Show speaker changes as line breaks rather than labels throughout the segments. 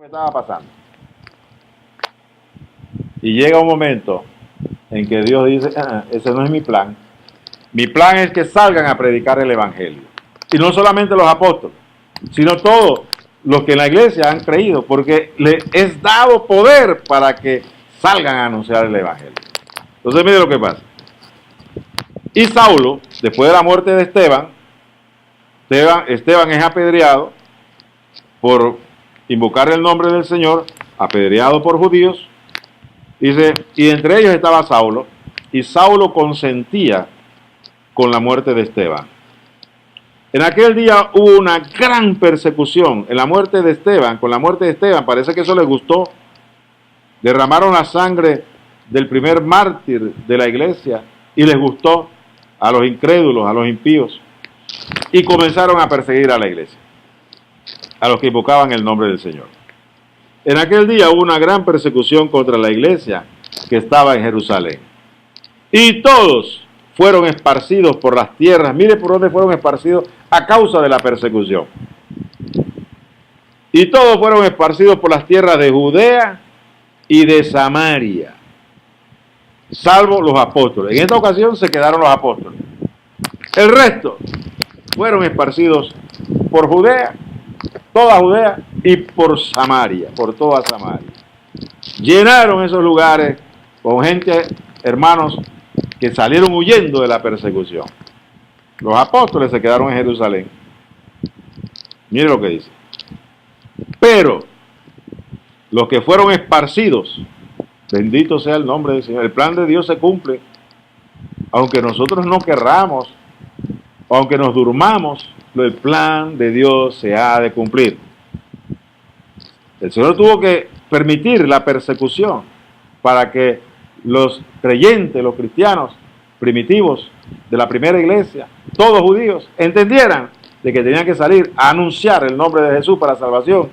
que estaba pasando. Y llega un momento en que Dios dice, ese no es mi plan. Mi plan es que salgan a predicar el Evangelio. Y no solamente los apóstoles, sino todos los que en la iglesia han creído, porque les es dado poder para que salgan a anunciar el Evangelio. Entonces mire lo que pasa. Y Saulo, después de la muerte de Esteban es apedreado por invocar el nombre del Señor, apedreado por judíos. Dice, y entre ellos estaba Saulo, y Saulo consentía con la muerte de Esteban. En aquel día hubo una gran persecución en la muerte de Esteban. Con la muerte de Esteban, parece que eso les gustó. Derramaron la sangre del primer mártir de la iglesia y les gustó a los incrédulos, a los impíos, y comenzaron a perseguir a la iglesia, a los que invocaban el nombre del Señor. En aquel día hubo una gran persecución contra la iglesia que estaba en Jerusalén. Y todos fueron esparcidos por las tierras. Mire por dónde fueron esparcidos a causa de la persecución. Y todos fueron esparcidos por las tierras de Judea y de Samaria, salvo los apóstoles. En esta ocasión se quedaron los apóstoles. El resto fueron esparcidos por Judea, toda Judea, y por Samaria, por toda Samaria. Llenaron esos lugares con gente, hermanos, que salieron huyendo de la persecución. Los apóstoles se quedaron en Jerusalén. Mire lo que dice. Pero los que fueron esparcidos, bendito sea el nombre del Señor, el plan de Dios se cumple. Aunque nosotros no querramos, aunque nos durmamos, el plan de Dios se ha de cumplir. El Señor tuvo que permitir la persecución para que los creyentes, los cristianos primitivos de la primera iglesia, todos judíos, entendieran de que tenían que salir a anunciar el nombre de Jesús para salvación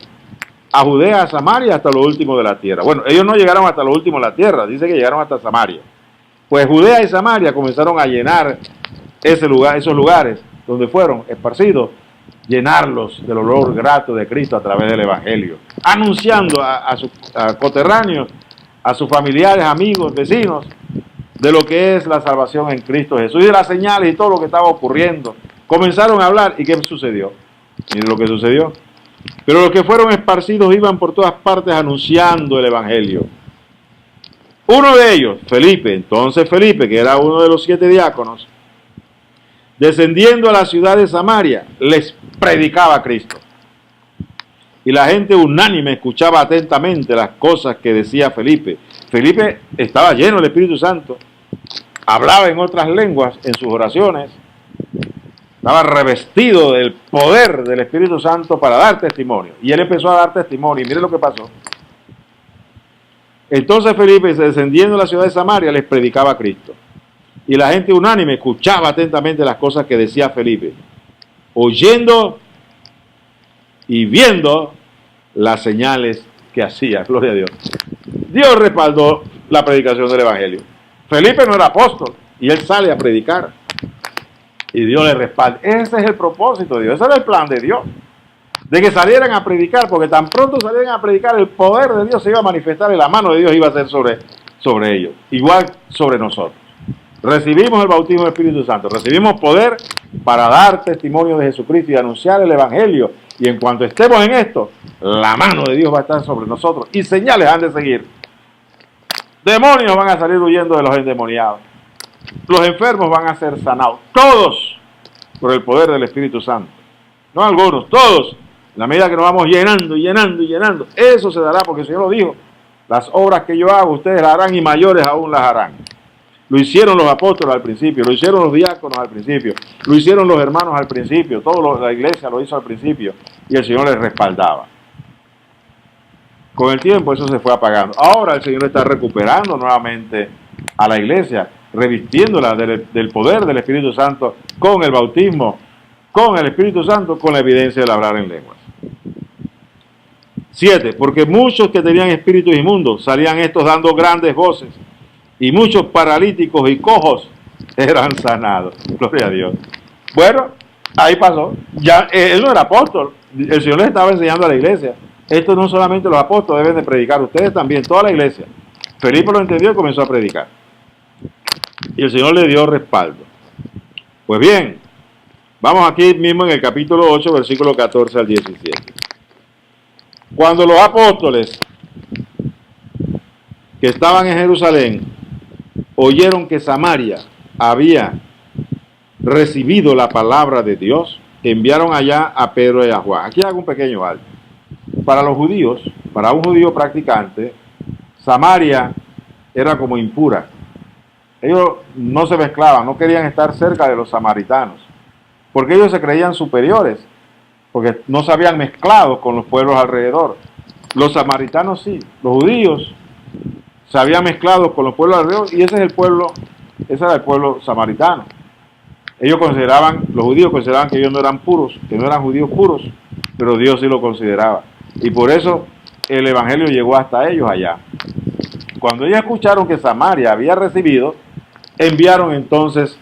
a Judea, a Samaria, hasta lo último de la tierra. Bueno, ellos no llegaron hasta lo último de la tierra, dice que llegaron hasta Samaria. Pues Judea y Samaria comenzaron a llenar esos lugares donde fueron esparcidos, llenarlos del olor grato de Cristo a través del Evangelio, anunciando a sus coterráneos, a sus familiares, amigos, vecinos, de lo que es la salvación en Cristo Jesús y de las señales y todo lo que estaba ocurriendo. Comenzaron a hablar, ¿y qué sucedió? Miren lo que sucedió. Pero los que fueron esparcidos iban por todas partes anunciando el Evangelio. Uno de ellos, Felipe, entonces Felipe, que era uno de los 7 diáconos, descendiendo a la ciudad de Samaria, les predicaba a Cristo. Y la gente unánime escuchaba atentamente las cosas que decía Felipe. Felipe estaba lleno del Espíritu Santo, hablaba en otras lenguas en sus oraciones, estaba revestido del poder del Espíritu Santo para dar testimonio. Y él empezó a dar testimonio, y mire lo que pasó. Entonces Felipe, descendiendo a la ciudad de Samaria, les predicaba a Cristo. Y la gente unánime escuchaba atentamente las cosas que decía Felipe, oyendo y viendo las señales que hacía. Gloria a Dios. Dios respaldó la predicación del Evangelio. Felipe no era apóstol y él sale a predicar. Y Dios le respalda. Ese es el propósito de Dios. Ese era el plan de Dios. De que salieran a predicar, porque tan pronto salieran a predicar, el poder de Dios se iba a manifestar y la mano de Dios iba a ser sobre ellos. Igual sobre nosotros. Recibimos el bautismo del Espíritu Santo, recibimos poder para dar testimonio de Jesucristo y anunciar el Evangelio. Y en cuanto estemos en esto, la mano de Dios va a estar sobre nosotros y señales han de seguir. Demonios van a salir huyendo de los endemoniados. Los enfermos van a ser sanados. Todos por el poder del Espíritu Santo. No algunos, todos. En la medida que nos vamos llenando y llenando y llenando. Eso se dará porque el Señor lo dijo. Las obras que yo hago ustedes las harán y mayores aún las harán. Lo hicieron los apóstoles al principio, lo hicieron los diáconos al principio, lo hicieron los hermanos al principio, la iglesia lo hizo al principio y el Señor les respaldaba. Con el tiempo eso se fue apagando. Ahora el Señor está recuperando nuevamente a la iglesia, revistiéndola del poder del Espíritu Santo con el bautismo, con el Espíritu Santo, con la evidencia del hablar en lenguas. 7. Porque muchos que tenían espíritus inmundos salían estos dando grandes voces. Y muchos paralíticos y cojos eran sanados. Gloria a Dios. Bueno, ahí pasó. Ya él no era apóstol. El Señor les estaba enseñando a la iglesia. esto no solamente los apóstoles deben de predicar, ustedes también, toda la iglesia. Felipe lo entendió y comenzó a predicar. Y el Señor le dio respaldo. Pues bien, vamos aquí mismo en el capítulo 8, versículo 14 al 17. Cuando los apóstoles que estaban en Jerusalén oyeron que Samaria había recibido la palabra de Dios, enviaron allá a Pedro y a Juan. Aquí hago un pequeño alto. Para los judíos, para un judío practicante, Samaria era como impura. Ellos no se mezclaban, no querían estar cerca de los samaritanos, porque ellos se creían superiores, porque no se habían mezclado con los pueblos alrededor. Los samaritanos sí, los judíos se habían mezclado con los pueblos alrededor, y ese era el pueblo samaritano. Ellos consideraban, los judíos consideraban que ellos no eran puros, que no eran judíos puros, pero Dios sí lo consideraba. Y por eso el evangelio llegó hasta ellos allá. Cuando ellos escucharon que Samaria había recibido, enviaron entonces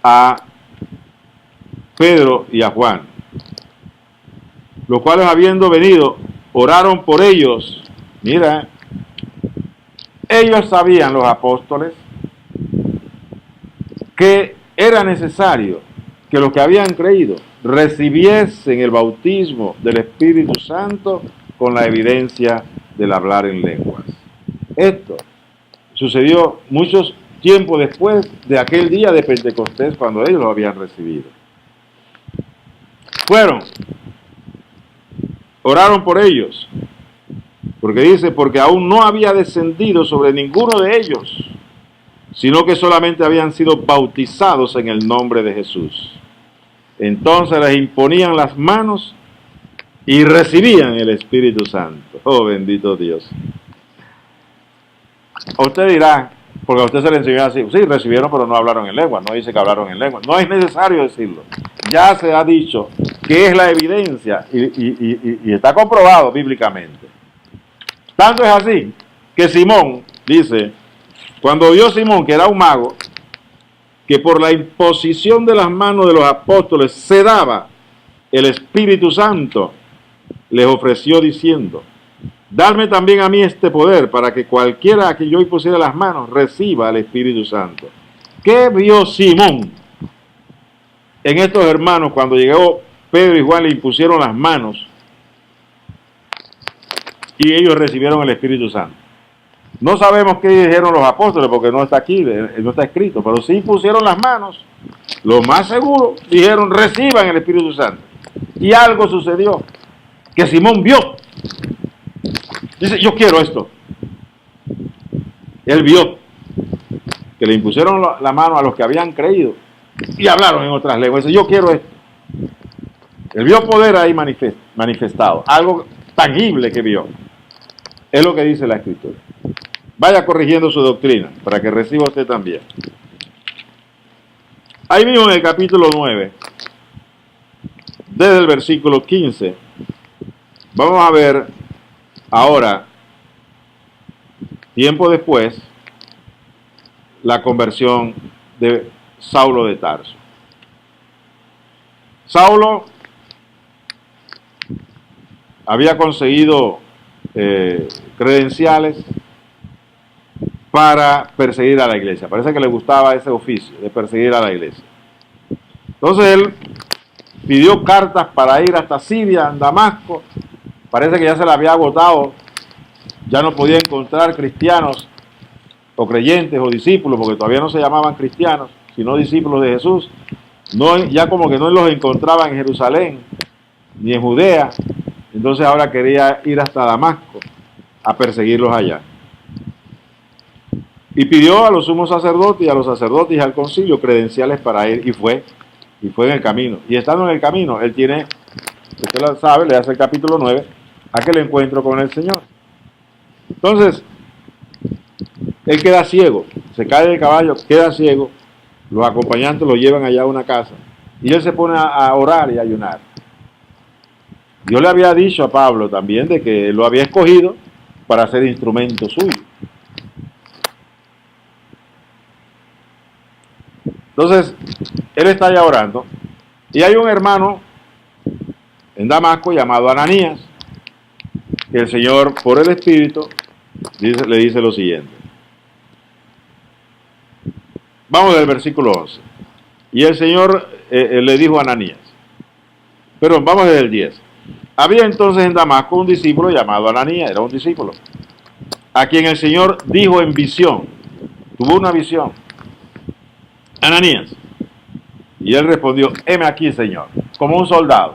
a Pedro y a Juan, los cuales habiendo venido, oraron por ellos. Mira, ellos sabían, los apóstoles, que era necesario que los que habían creído recibiesen el bautismo del Espíritu Santo con la evidencia del hablar en lenguas. Esto sucedió muchos tiempo después de aquel día de Pentecostés, cuando ellos lo habían recibido. Oraron por ellos, porque dice, porque aún no había descendido sobre ninguno de ellos, sino que solamente habían sido bautizados en el nombre de Jesús. Entonces les imponían las manos y recibían el Espíritu Santo. Oh, bendito Dios. Usted dirá, porque a usted se le enseñó así, sí, recibieron pero no hablaron en lengua, no dice que hablaron en lengua, no es necesario decirlo. Ya se ha dicho que es la evidencia y está comprobado bíblicamente. Tanto es así que Simón dice, cuando vio Simón, que era un mago, que por la imposición de las manos de los apóstoles se daba el Espíritu Santo, les ofreció diciendo, dadme también a mí este poder, para que cualquiera a que yo impusiera las manos reciba el Espíritu Santo. ¿Qué vio Simón en estos hermanos cuando llegó Pedro y Juan, le impusieron las manos y ellos recibieron el Espíritu Santo? No sabemos qué dijeron los apóstoles porque no está aquí, no está escrito, pero sí pusieron las manos. Lo más seguro, dijeron, reciban el Espíritu Santo. Y algo sucedió, que Simón vio. Dice, yo quiero esto. Él vio que le impusieron la mano a los que habían creído y hablaron en otras lenguas. Dice, yo quiero esto. Él vio poder ahí manifestado, algo tangible que vio. Es lo que dice la Escritura. Vaya corrigiendo su doctrina para que reciba usted también. Ahí mismo en el capítulo 9, desde el versículo 15, vamos a ver ahora, tiempo después, la conversión de Saulo de Tarso. Saulo había conseguido credenciales para perseguir a la iglesia. Parece que le gustaba ese oficio de perseguir a la iglesia. Entonces él pidió cartas para ir hasta Siria, en Damasco. Parece que ya se la había agotado. Ya no podía encontrar cristianos o creyentes o discípulos, porque todavía no se llamaban cristianos, sino discípulos de Jesús. No, ya como que no los encontraba en Jerusalén ni en Judea. Entonces ahora quería ir hasta Damasco a perseguirlos allá. Y pidió a los sumos sacerdotes y a los sacerdotes y al concilio credenciales para ir, y fue en el camino. Y estando en el camino, él tiene, usted lo sabe, le hace el capítulo 9, aquel encuentro con el Señor. Entonces, él queda ciego, se cae del caballo, queda ciego, los acompañantes lo llevan allá a una casa, y él se pone a orar y a ayunar. Dios le había dicho a Pablo también de que lo había escogido para ser instrumento suyo. Entonces, él está ya orando, y hay un hermano en Damasco llamado Ananías, que el Señor, por el Espíritu, le dice lo siguiente. Vamos del versículo 11. Y el Señor le dijo a Ananías, pero vamos desde el 10. Había entonces en Damasco un discípulo llamado Ananías, era un discípulo, a quien el Señor dijo en visión, tuvo una visión, Ananías. Y él respondió, heme aquí, Señor, como un soldado.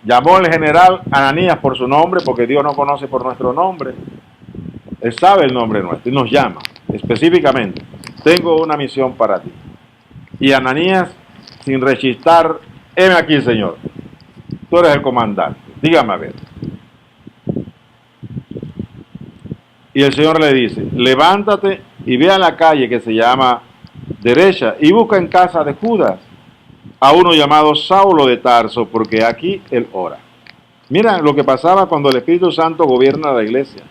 Llamó al general Ananías por su nombre, porque Dios no conoce por nuestro nombre. Él sabe el nombre nuestro y nos llama específicamente. Tengo una misión para ti. Y Ananías, sin rechistar, heme aquí, Señor. Tú eres el comandante. Dígame a ver. Y el Señor le dice, levántate y ve a la calle que se llama Derecha y busca en casa de Judas a uno llamado Saulo de Tarso, porque aquí él ora. Mira lo que pasaba cuando el Espíritu Santo gobierna la iglesia.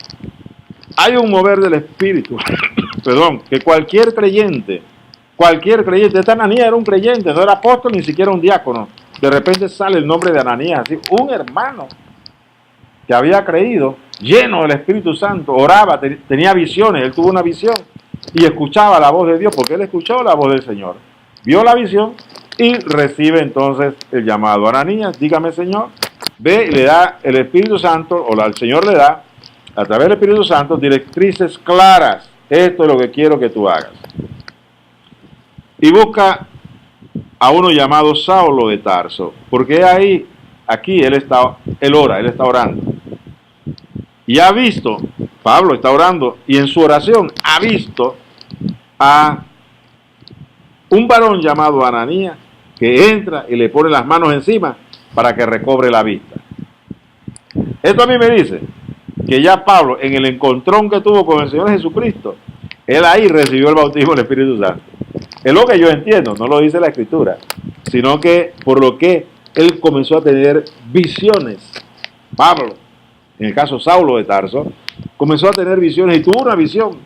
Hay un mover del Espíritu, perdón, que cualquier creyente, este Ananías era un creyente, no era apóstol ni siquiera un diácono. De repente sale el nombre de Ananías, así, un hermano que había creído, lleno del Espíritu Santo, oraba, tenía visiones, él tuvo una visión y escuchaba la voz de Dios, porque él escuchó la voz del Señor, vio la visión y recibe entonces el llamado. Ananías, dígame, Señor, ve y le da el Espíritu Santo, o el Señor le da, a través del Espíritu Santo, directrices claras. Esto es lo que quiero que tú hagas. Y busca a uno llamado Saulo de Tarso, porque aquí él ora, él está orando. Y ha visto, Pablo está orando, y en su oración ha visto a un varón llamado Ananías, que entra y le pone las manos encima para que recobre la vista. Esto a mí me dice que ya Pablo, en el encontrón que tuvo con el Señor Jesucristo, él ahí recibió el bautismo del Espíritu Santo. Es lo que yo entiendo, no lo dice la Escritura, sino que por lo que él comenzó a tener visiones. Pablo, en el caso Saulo de Tarso, comenzó a tener visiones y tuvo una visión.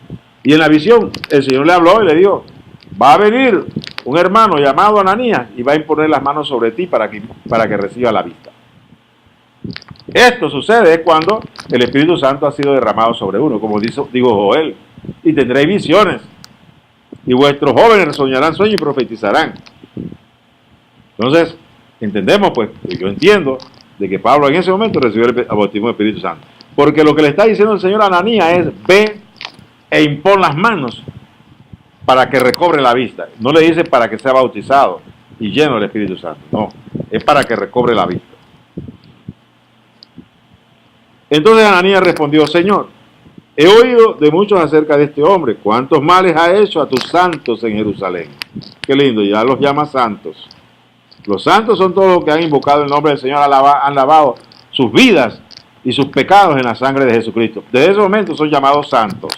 Y en la visión el Señor le habló y le dijo, va a venir un hermano llamado Ananías y va a imponer las manos sobre ti para que reciba la vista. Esto sucede cuando el Espíritu Santo ha sido derramado sobre uno, como dijo Joel, y tendréis visiones, y vuestros jóvenes soñarán sueños y profetizarán. Entonces, entendemos, pues, yo entiendo, de que Pablo en ese momento recibió el bautismo del Espíritu Santo, porque lo que le está diciendo el Señor a Ananías es, ve e impon las manos para que recobre la vista. No le dice para que sea bautizado y lleno del Espíritu Santo, no, es para que recobre la vista. Entonces Ananías respondió, Señor, he oído de muchos acerca de este hombre, cuántos males ha hecho a tus santos en Jerusalén. Qué lindo, ya los llama santos. Los santos son todos los que han invocado el nombre del Señor, han lavado sus vidas y sus pecados en la sangre de Jesucristo. Desde ese momento son llamados santos.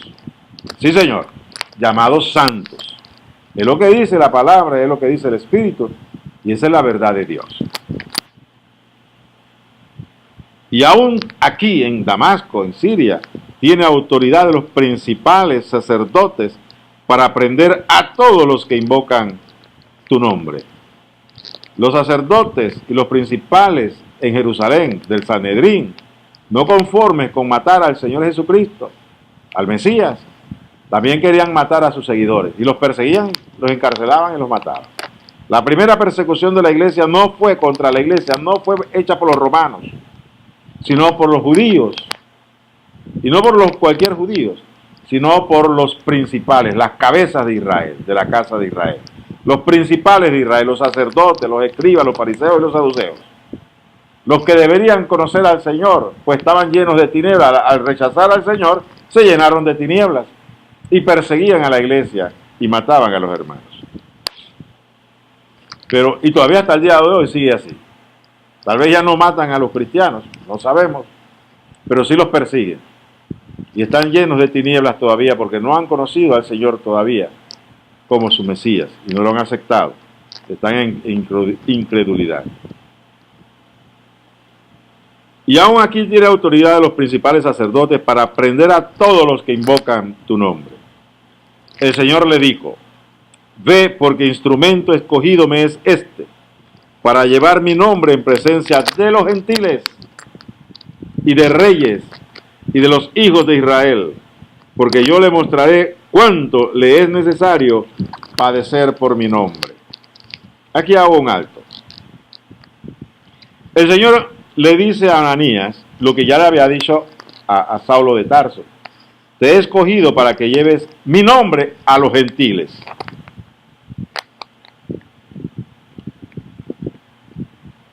Sí, Señor, llamados santos. Es lo que dice la palabra, es lo que dice el Espíritu, y esa es la verdad de Dios. Y aún aquí en Damasco, en Siria, tiene autoridad de los principales sacerdotes para prender a todos los que invocan tu nombre. Los sacerdotes y los principales en Jerusalén, del Sanedrín, no conformes con matar al Señor Jesucristo, al Mesías, también querían matar a sus seguidores y los perseguían, los encarcelaban y los mataban. La primera persecución de la iglesia no fue contra la iglesia, no fue hecha por los romanos, sino por los judíos, y no por cualquier judíos, sino por los principales, las cabezas de Israel, de la casa de Israel. Los principales de Israel, los sacerdotes, los escribas, los fariseos y los saduceos. Los que deberían conocer al Señor, pues estaban llenos de tinieblas. Al rechazar al Señor, se llenaron de tinieblas y perseguían a la iglesia y mataban a los hermanos. Y todavía hasta el día de hoy sigue así. Tal vez ya no matan a los cristianos, no sabemos, pero sí los persiguen. Y están llenos de tinieblas todavía porque no han conocido al Señor todavía como su Mesías y no lo han aceptado. Están en incredulidad. Y aún aquí tiene autoridad de los principales sacerdotes para prender a todos los que invocan tu nombre. El Señor le dijo, ve porque instrumento escogido me es este, para llevar mi nombre en presencia de los gentiles y de reyes y de los hijos de Israel, porque yo le mostraré cuánto le es necesario padecer por mi nombre. Aquí hago un alto. El Señor le dice a Ananías lo que ya le había dicho a Saulo de Tarso: te he escogido para que lleves mi nombre a los gentiles.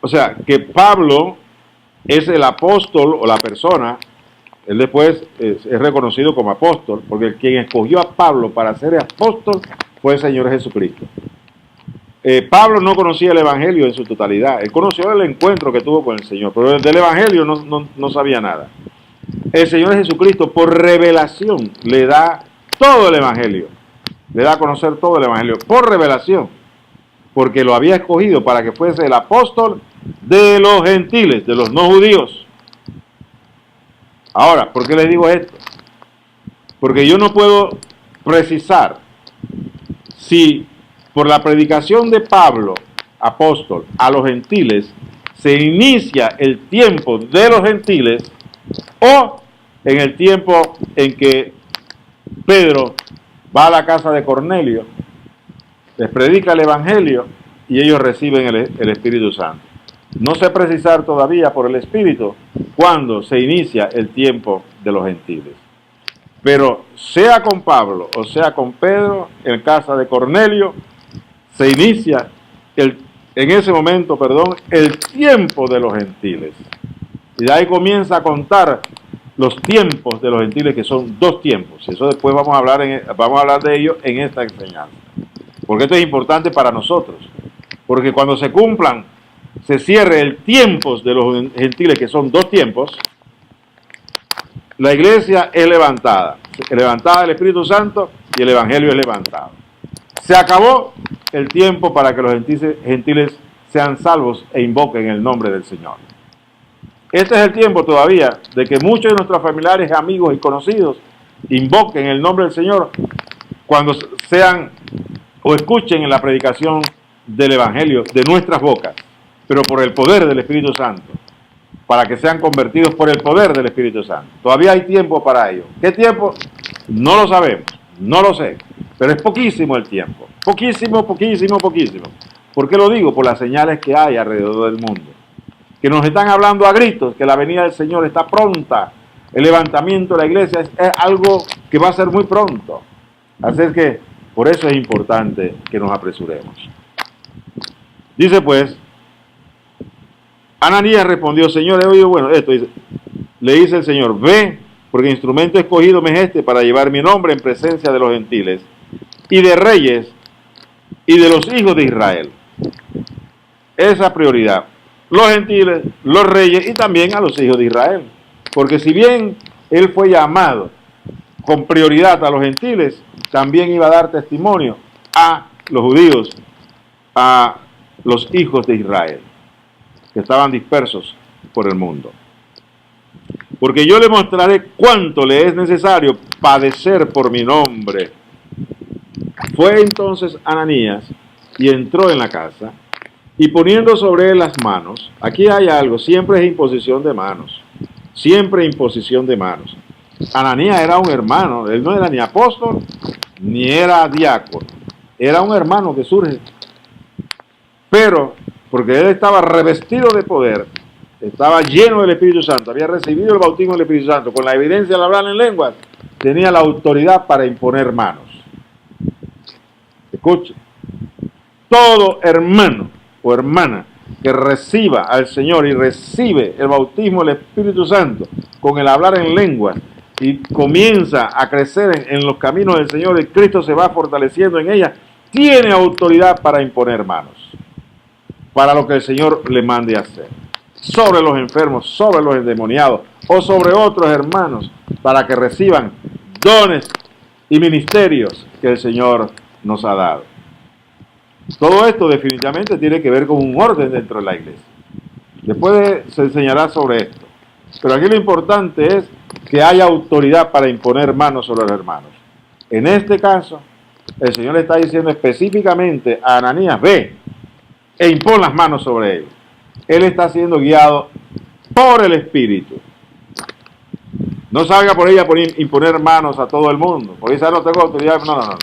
O sea, que Pablo es el apóstol o la persona, él después es reconocido como apóstol, porque quien escogió a Pablo para ser apóstol fue el Señor Jesucristo. Pablo no conocía el Evangelio en su totalidad, él conoció el encuentro que tuvo con el Señor, pero del Evangelio no sabía nada. El Señor Jesucristo, por revelación, le da todo el Evangelio, le da a conocer todo el Evangelio, por revelación, porque lo había escogido para que fuese el apóstol de los gentiles, de los no judíos. Ahora, ¿por qué les digo esto? Porque yo no puedo precisar si por la predicación de Pablo, apóstol, a los gentiles, se inicia el tiempo de los gentiles o en el tiempo en que Pedro va a la casa de Cornelio, les predica el Evangelio y ellos reciben el Espíritu Santo. No sé precisar todavía por el Espíritu cuándo se inicia el tiempo de los gentiles. Pero sea con Pablo o sea con Pedro, en casa de Cornelio, se inicia en ese momento, el tiempo de los gentiles. Y de ahí comienza a contar los tiempos de los gentiles, que son 2 tiempos. Eso después vamos a hablar de ello en esta enseñanza. Porque esto es importante para nosotros. Porque cuando se cierre el tiempo de los gentiles, que son 2 tiempos, la iglesia es levantada del Espíritu Santo y el Evangelio es levantado. Se acabó el tiempo para que los gentiles sean salvos e invoquen el nombre del Señor. Este es el tiempo todavía de que muchos de nuestros familiares, amigos y conocidos invoquen el nombre del Señor cuando sean o escuchen en la predicación del Evangelio de nuestras bocas, pero por el poder del Espíritu Santo, para que sean convertidos por el poder del Espíritu Santo. Todavía hay tiempo para ello. ¿Qué tiempo? No lo sabemos, no lo sé, pero es poquísimo el tiempo. Poquísimo. ¿Por qué lo digo? Por las señales que hay alrededor del mundo, que nos están hablando a gritos que la venida del Señor está pronta. El levantamiento de la iglesia es algo que va a ser muy pronto. Así es que por eso es importante que nos apresuremos. Dice pues, Ananías respondió: Señor, he oído esto. Le dice el Señor: ve, porque instrumento escogido me es este para llevar mi nombre en presencia de los gentiles y de reyes y de los hijos de Israel. Esa prioridad. Los gentiles, los reyes y también a los hijos de Israel. Porque si bien él fue llamado con prioridad a los gentiles, también iba a dar testimonio a los judíos, a los hijos de Israel, que estaban dispersos por el mundo. Porque yo le mostraré cuánto le es necesario padecer por mi nombre. Fue entonces Ananías y entró en la casa, y poniendo sobre él las manos. Aquí hay algo, siempre es imposición de manos. Siempre imposición de manos. Ananías era un hermano, él no era ni apóstol, ni era diácono. Era un hermano que surge. Pero, porque él estaba revestido de poder, estaba lleno del Espíritu Santo, había recibido el bautismo del Espíritu Santo, con la evidencia de hablar en lenguas, tenía la autoridad para imponer manos. Escuche, todo hermano o hermana que reciba al Señor y recibe el bautismo del Espíritu Santo con el hablar en lenguas y comienza a crecer en los caminos del Señor y Cristo se va fortaleciendo en ella, tiene autoridad para imponer manos, para lo que el Señor le mande hacer, sobre los enfermos, sobre los endemoniados o sobre otros hermanos, para que reciban dones y ministerios que el Señor nos ha dado. Todo esto definitivamente tiene que ver con un orden dentro de la iglesia. Después se enseñará sobre esto. Pero aquí lo importante es que haya autoridad para imponer manos sobre los hermanos. En este caso, el Señor le está diciendo específicamente a Ananías: ve e impon las manos sobre él. Él está siendo guiado por el Espíritu. No salga por ella por imponer manos a todo el mundo. Porque dice, no tengo autoridad. No, no, no.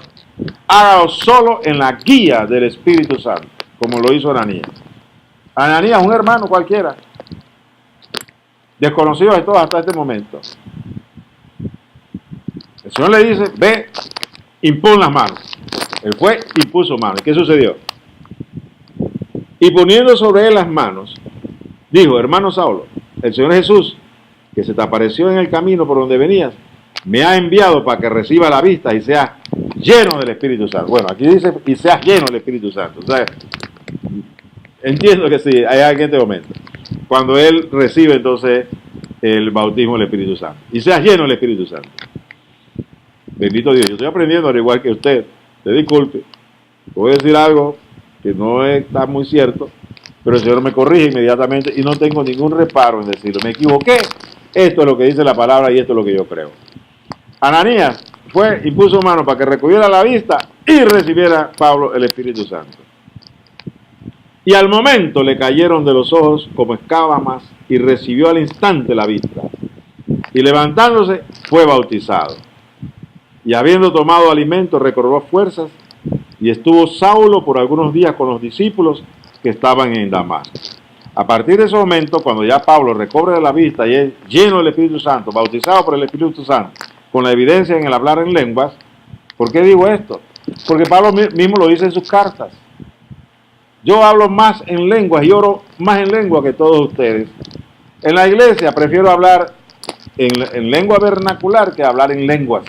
Hágalo solo en la guía del Espíritu Santo, como lo hizo Ananías. Ananías, un hermano cualquiera, desconocido de todos hasta este momento. El Señor le dice, ve, impon las manos. Él fue y puso manos. ¿Qué sucedió? Y poniendo sobre él las manos, dijo, hermano Saulo, el Señor Jesús, que se te apareció en el camino por donde venías, me ha enviado para que reciba la vista y sea lleno del Espíritu Santo. Bueno, aquí dice, y seas lleno del Espíritu Santo. O sea, entiendo que sí, hay alguien en este momento. Cuando él recibe entonces el bautismo del Espíritu Santo. Y seas lleno del Espíritu Santo. Bendito Dios, yo estoy aprendiendo al igual que usted. Te disculpe, voy a decir algo que no está muy cierto, pero el Señor me corrige inmediatamente y no tengo ningún reparo en decirlo. Me equivoqué, esto es lo que dice la palabra y esto es lo que yo creo. Ananías fue y puso mano para que recogiera la vista y recibiera Pablo el Espíritu Santo. Y al momento le cayeron de los ojos como escamas y recibió al instante la vista. Y levantándose fue bautizado. Y habiendo tomado alimento recobró fuerzas y estuvo Saulo por algunos días con los discípulos que estaban en Damasco. A partir de ese momento, cuando ya Pablo recobre la vista y es lleno del Espíritu Santo, bautizado por el Espíritu Santo, con la evidencia en el hablar en lenguas, ¿por qué digo esto? Porque Pablo mismo lo dice en sus cartas. Yo hablo más en lenguas y oro más en lengua que todos ustedes. En la iglesia prefiero hablar en lengua vernacular que hablar en lenguas,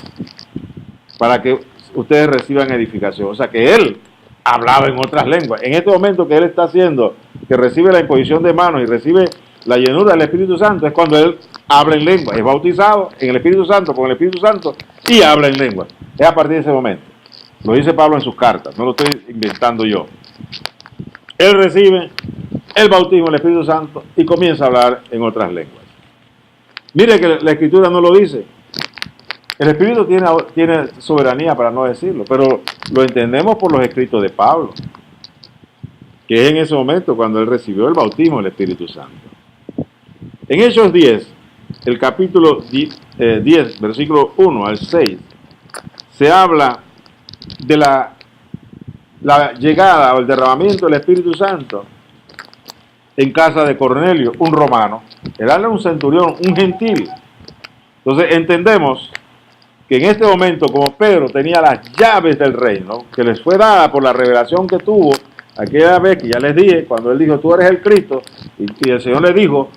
para que ustedes reciban edificación. O sea que él hablaba en otras lenguas. En este momento que él está haciendo, que recibe la imposición de manos y recibe la llenura del Espíritu Santo, es cuando él habla en lengua, es bautizado en el Espíritu Santo, con el Espíritu Santo, y habla en lengua. Es a partir de ese momento. Lo dice Pablo en sus cartas, no lo estoy inventando yo. Él recibe el bautismo del Espíritu Santo y comienza a hablar en otras lenguas. Mire que la Escritura no lo dice. El Espíritu tiene soberanía para no decirlo, pero lo entendemos por los escritos de Pablo, que es en ese momento cuando él recibió el bautismo del Espíritu Santo. En Hechos 10, el capítulo 10, versículo 1 al 6, se habla de la llegada o el derramamiento del Espíritu Santo en casa de Cornelio, un romano. Era un centurión, un gentil. Entonces entendemos que en este momento, como Pedro tenía las llaves del reino, que les fue dada por la revelación que tuvo aquella vez que ya les dije, cuando él dijo, tú eres el Cristo, y el Señor le dijo,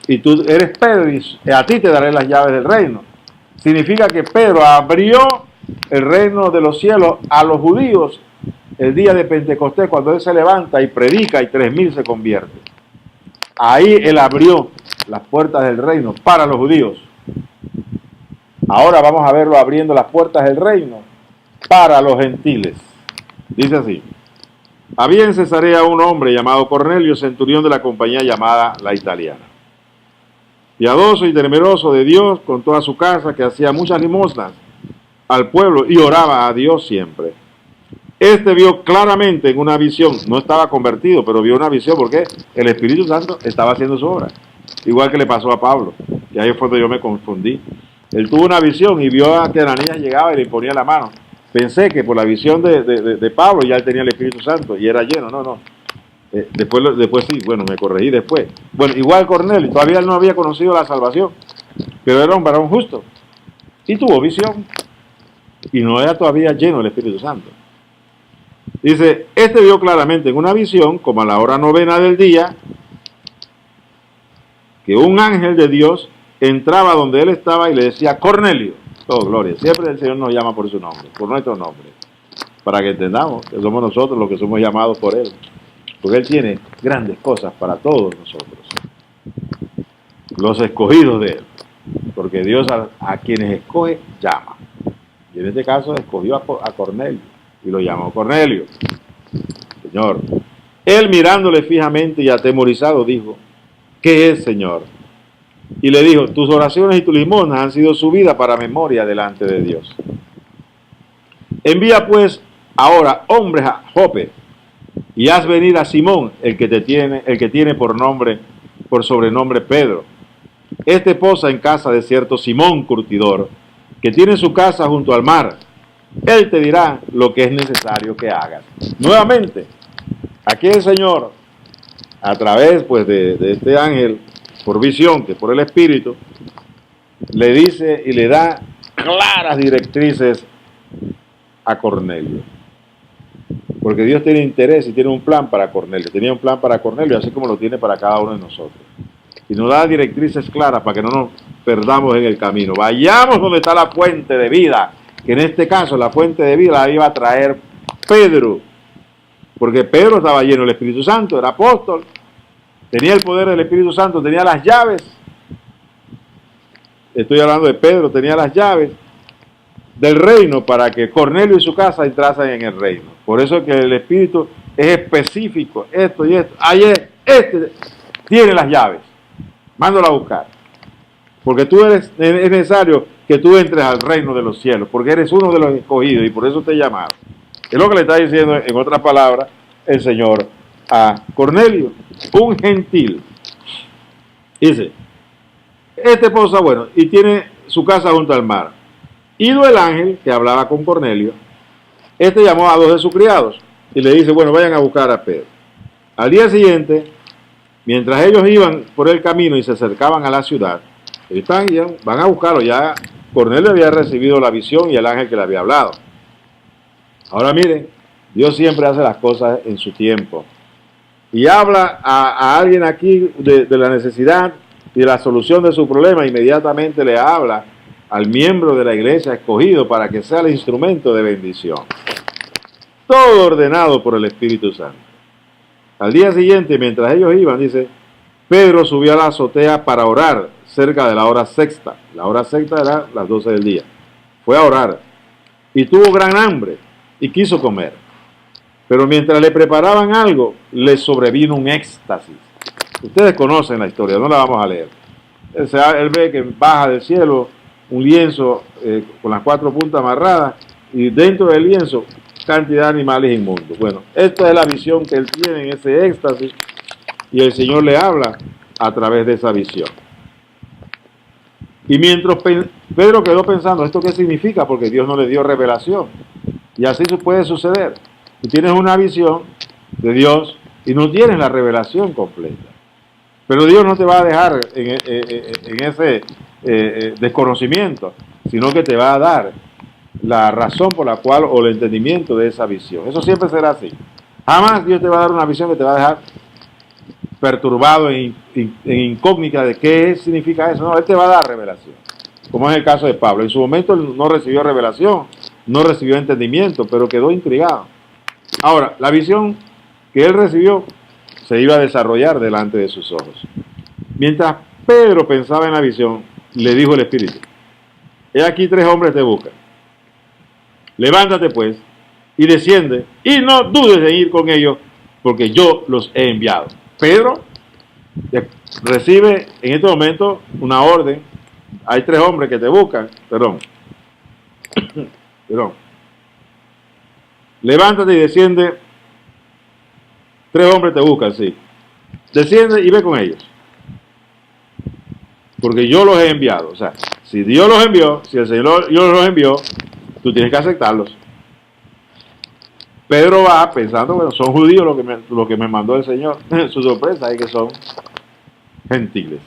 y tú eres Pedro, y a ti te daré las llaves del reino. Significa que Pedro abrió el reino de los cielos a los judíos el día de Pentecostés, cuando él se levanta y predica y 3.000 se convierten. Ahí él abrió las puertas del reino para los judíos. Ahora vamos a verlo abriendo las puertas del reino para los gentiles. Dice así: había en Cesarea un hombre llamado Cornelio, centurión de la compañía llamada La Italiana, piadoso y temeroso de Dios con toda su casa, que hacía muchas limosnas al pueblo y oraba a Dios siempre. Este vio claramente en una visión, no estaba convertido, pero vio una visión porque el Espíritu Santo estaba haciendo su obra, igual que le pasó a Pablo, y ahí fue donde yo me confundí. Él tuvo una visión y vio a que Ananías llegaba y le ponía la mano. Pensé que por la visión de Pablo ya él tenía el Espíritu Santo y era lleno. No. Después sí, bueno, me corregí después. Bueno, igual Cornelio, todavía él no había conocido la salvación, pero era un varón justo y tuvo visión y no era todavía lleno del Espíritu Santo. Dice, este vio claramente en una visión, como a la hora 9 del día, que un ángel de Dios entraba donde él estaba y le decía, Cornelio. Oh, gloria. Siempre el Señor nos llama por su nombre, por nuestro nombre, para que entendamos que somos nosotros los que somos llamados por Él. Porque Él tiene grandes cosas para todos nosotros, los escogidos de Él. Porque Dios a quienes escoge, llama. Y en este caso escogió a Cornelio y lo llamó Cornelio. Señor. Él mirándole fijamente y atemorizado dijo, ¿qué es, Señor? Y le dijo, tus oraciones y tus limosnas han sido subidas para memoria delante de Dios. Envía pues ahora hombres a Jope y haz venir a Simón, el que tiene por sobrenombre Pedro. Este posa en casa de cierto Simón Curtidor, que tiene su casa junto al mar. Él te dirá lo que es necesario que hagas. Nuevamente, aquí el Señor, a través pues de este ángel, por visión, que por el Espíritu, le dice y le da claras directrices a Cornelio. Porque Dios tiene interés y tiene un plan para Cornelio. Tenía un plan para Cornelio, así como lo tiene para cada uno de nosotros. Y nos da directrices claras para que no nos perdamos en el camino. Vayamos donde está la fuente de vida, que en este caso la fuente de vida la iba a traer Pedro. Porque Pedro estaba lleno del Espíritu Santo, era apóstol, tenía el poder del Espíritu Santo, tenía las llaves. Estoy hablando de Pedro, tenía las llaves del reino para que Cornelio y su casa entrasen en el reino. Por eso es que el Espíritu es específico, esto y esto. Ayer, este tiene las llaves, mándalo a buscar. Porque es necesario que tú entres al reino de los cielos, porque eres uno de los escogidos y por eso te he llamado. Es lo que le está diciendo, en otras palabras, el Señor a Cornelio, un gentil. Dice, este posa bueno, y tiene su casa junto al mar. Ido el ángel que hablaba con Cornelio, este llamó a dos de sus criados y le dice, bueno, vayan a buscar a Pedro. Al día siguiente, mientras ellos iban por el camino y se acercaban a la ciudad, van a buscarlo. Ya Cornelio había recibido la visión y el ángel que le había hablado. Ahora miren, Dios siempre hace las cosas en su tiempo. Y habla a alguien aquí de la necesidad y de la solución de su problema, inmediatamente le habla al miembro de la iglesia escogido para que sea el instrumento de bendición. Todo ordenado por el Espíritu Santo. Al día siguiente, mientras ellos iban, dice, Pedro subió a la azotea para orar cerca de la hora sexta. La hora sexta era las 12 del día. Fue a orar y tuvo gran hambre y quiso comer. Pero mientras le preparaban algo, le sobrevino un éxtasis. Ustedes conocen la historia, no la vamos a leer. Él ve que baja del cielo un lienzo con las 4 puntas amarradas y dentro del lienzo cantidad de animales inmundos. Bueno, esta es la visión que él tiene en ese éxtasis y el Señor le habla a través de esa visión. Y mientras Pedro quedó pensando, ¿esto qué significa? Porque Dios no le dio revelación. Y así puede suceder. Tú tienes una visión de Dios y no tienes la revelación completa. Pero Dios no te va a dejar en ese desconocimiento, sino que te va a dar la razón por la cual o el entendimiento de esa visión. Eso siempre será así. Jamás Dios te va a dar una visión que te va a dejar perturbado en incógnita de qué significa eso. No, Él te va a dar revelación. Como es el caso de Pablo. En su momento él no recibió revelación, no recibió entendimiento, pero quedó intrigado. Ahora, la visión que él recibió se iba a desarrollar delante de sus ojos. Mientras Pedro pensaba en la visión, le dijo el Espíritu, he aquí 3 hombres te buscan. Levántate pues y desciende y no dudes en ir con ellos porque yo los he enviado. Pedro recibe en este momento una orden. Hay 3 hombres que te buscan. Perdón. Levántate y desciende. 3 hombres te buscan, sí. Desciende y ve con ellos. Porque yo los he enviado. O sea, si Dios los envió, si el Señor los envió, tú tienes que aceptarlos. Pedro va pensando, bueno, son judíos lo que me mandó el Señor. Su sorpresa es que son gentiles.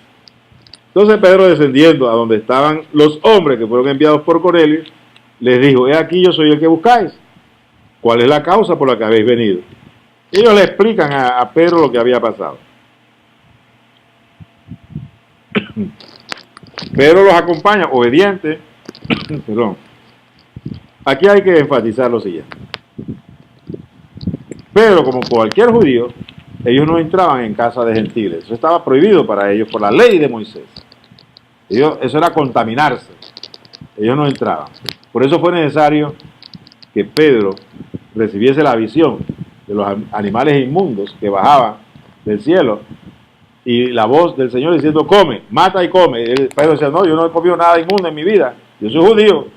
Entonces Pedro, descendiendo a donde estaban los hombres que fueron enviados por Cornelio, les dijo, he aquí yo soy el que buscáis. ¿Cuál es la causa por la que habéis venido? Ellos le explican a Pedro lo que había pasado. Pedro los acompaña, obediente. Perdón. Aquí hay que enfatizar lo siguiente. Pedro, como cualquier judío, ellos no entraban en casa de gentiles. Eso estaba prohibido para ellos por la ley de Moisés. Eso era contaminarse. Ellos no entraban. Por eso fue necesario que Pedro recibiese la visión de los animales inmundos que bajaban del cielo y la voz del Señor diciendo, come, mata y come. Pedro decía, no, yo no he comido nada inmundo en mi vida. Yo soy judío.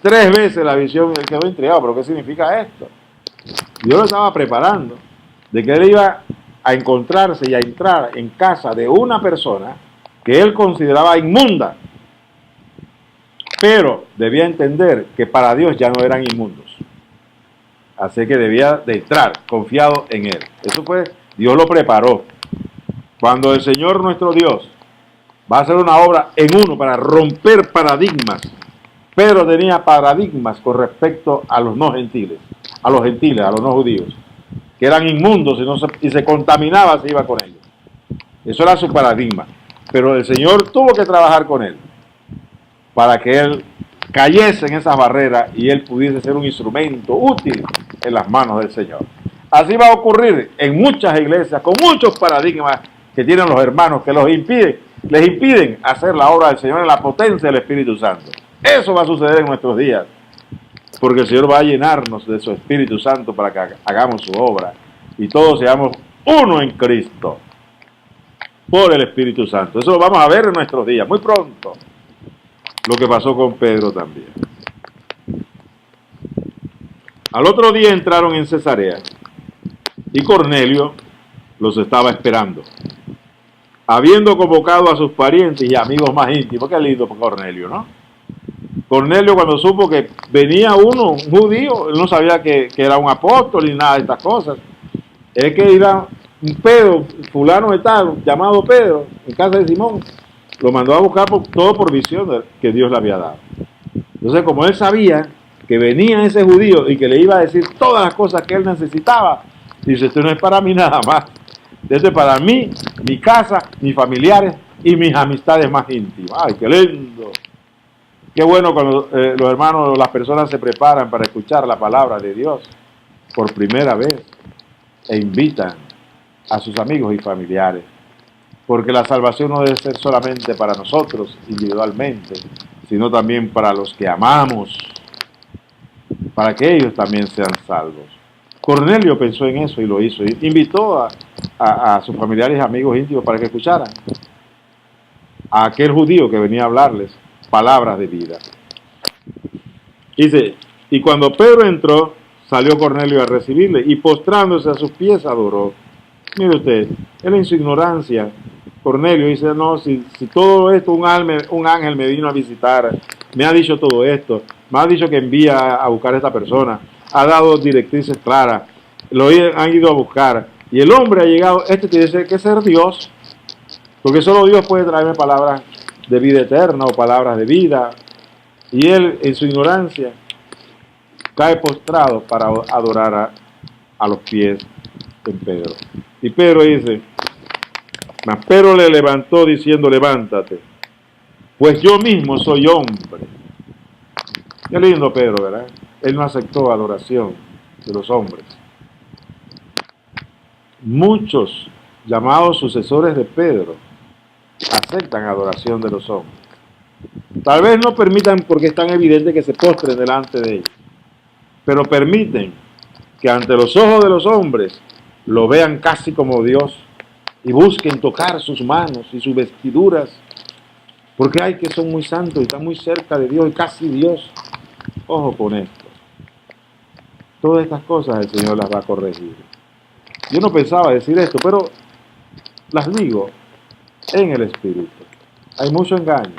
3 veces la visión, él quedó intrigado, pero ¿qué significa esto? Dios lo estaba preparando de que él iba a encontrarse y a entrar en casa de una persona que él consideraba inmundas, pero debía entender que para Dios ya no eran inmundos. Así que debía de entrar confiado en él. Eso fue, Dios lo preparó. Cuando el Señor nuestro Dios va a hacer una obra en uno para romper paradigmas, Pedro tenía paradigmas con respecto a los no gentiles, a los no judíos, que eran inmundos y se contaminaba si iba con ellos. Eso era su paradigma. Pero el Señor tuvo que trabajar con él para que él cayese en esas barreras y él pudiese ser un instrumento útil en las manos del Señor. Así va a ocurrir en muchas iglesias con muchos paradigmas que tienen los hermanos que les impiden hacer la obra del Señor en la potencia del Espíritu Santo. Eso va a suceder en nuestros días, porque el Señor va a llenarnos de su Espíritu Santo para que hagamos su obra y todos seamos uno en Cristo por el Espíritu Santo. Eso lo vamos a ver en nuestros días, muy pronto. Lo que pasó con Pedro también. Al otro día entraron en Cesarea y Cornelio los estaba esperando, habiendo convocado a sus parientes y amigos más íntimos. Qué lindo por Cornelio, ¿no? Cornelio, cuando supo que venía un judío, él no sabía que era un apóstol ni nada de estas cosas. Es que iba un Pedro, fulano de tal, llamado Pedro, en casa de Simón, lo mandó a buscar todo por visión que Dios le había dado. Entonces, como él sabía que venía ese judío y que le iba a decir todas las cosas que él necesitaba, dice: esto no es para mí nada más, esto es para mí, mi casa, mis familiares y mis amistades más íntimas. ¡Ay, qué lindo! Qué bueno cuando los hermanos, las personas se preparan para escuchar la palabra de Dios por primera vez e invitan a sus amigos y familiares, porque la salvación no debe ser solamente para nosotros individualmente, sino también para los que amamos, para que ellos también sean salvos. Cornelio pensó en eso y lo hizo, y invitó a sus familiares y amigos íntimos para que escucharan a aquel judío que venía a hablarles palabras de vida. Dice: y cuando Pedro entró, salió Cornelio a recibirle y postrándose a sus pies adoró. Mire usted, él en su ignorancia, Cornelio dice: no, si todo esto, un ángel me vino a visitar, me ha dicho todo esto, me ha dicho que envía a buscar a esta persona, ha dado directrices claras, han ido a buscar, y el hombre ha llegado, tiene que ser Dios, porque solo Dios puede traerme palabras de vida eterna o palabras de vida. Y él, en su ignorancia, cae postrado para adorar a los pies de Pedro. Y Pedro dice: mas Pedro le levantó diciendo: levántate, pues yo mismo soy hombre. Qué lindo Pedro, ¿verdad? Él no aceptó adoración de los hombres. Muchos llamados sucesores de Pedro aceptan adoración de los hombres. Tal vez no permitan, porque es tan evidente, que se postren delante de ellos, pero permiten que ante los ojos de los hombres lo vean casi como Dios y busquen tocar sus manos y sus vestiduras, porque hay que son muy santos y están muy cerca de Dios y casi Dios. Ojo con esto. Todas estas cosas el Señor las va a corregir. Yo no pensaba decir esto, pero las digo en el Espíritu. Hay mucho engaño.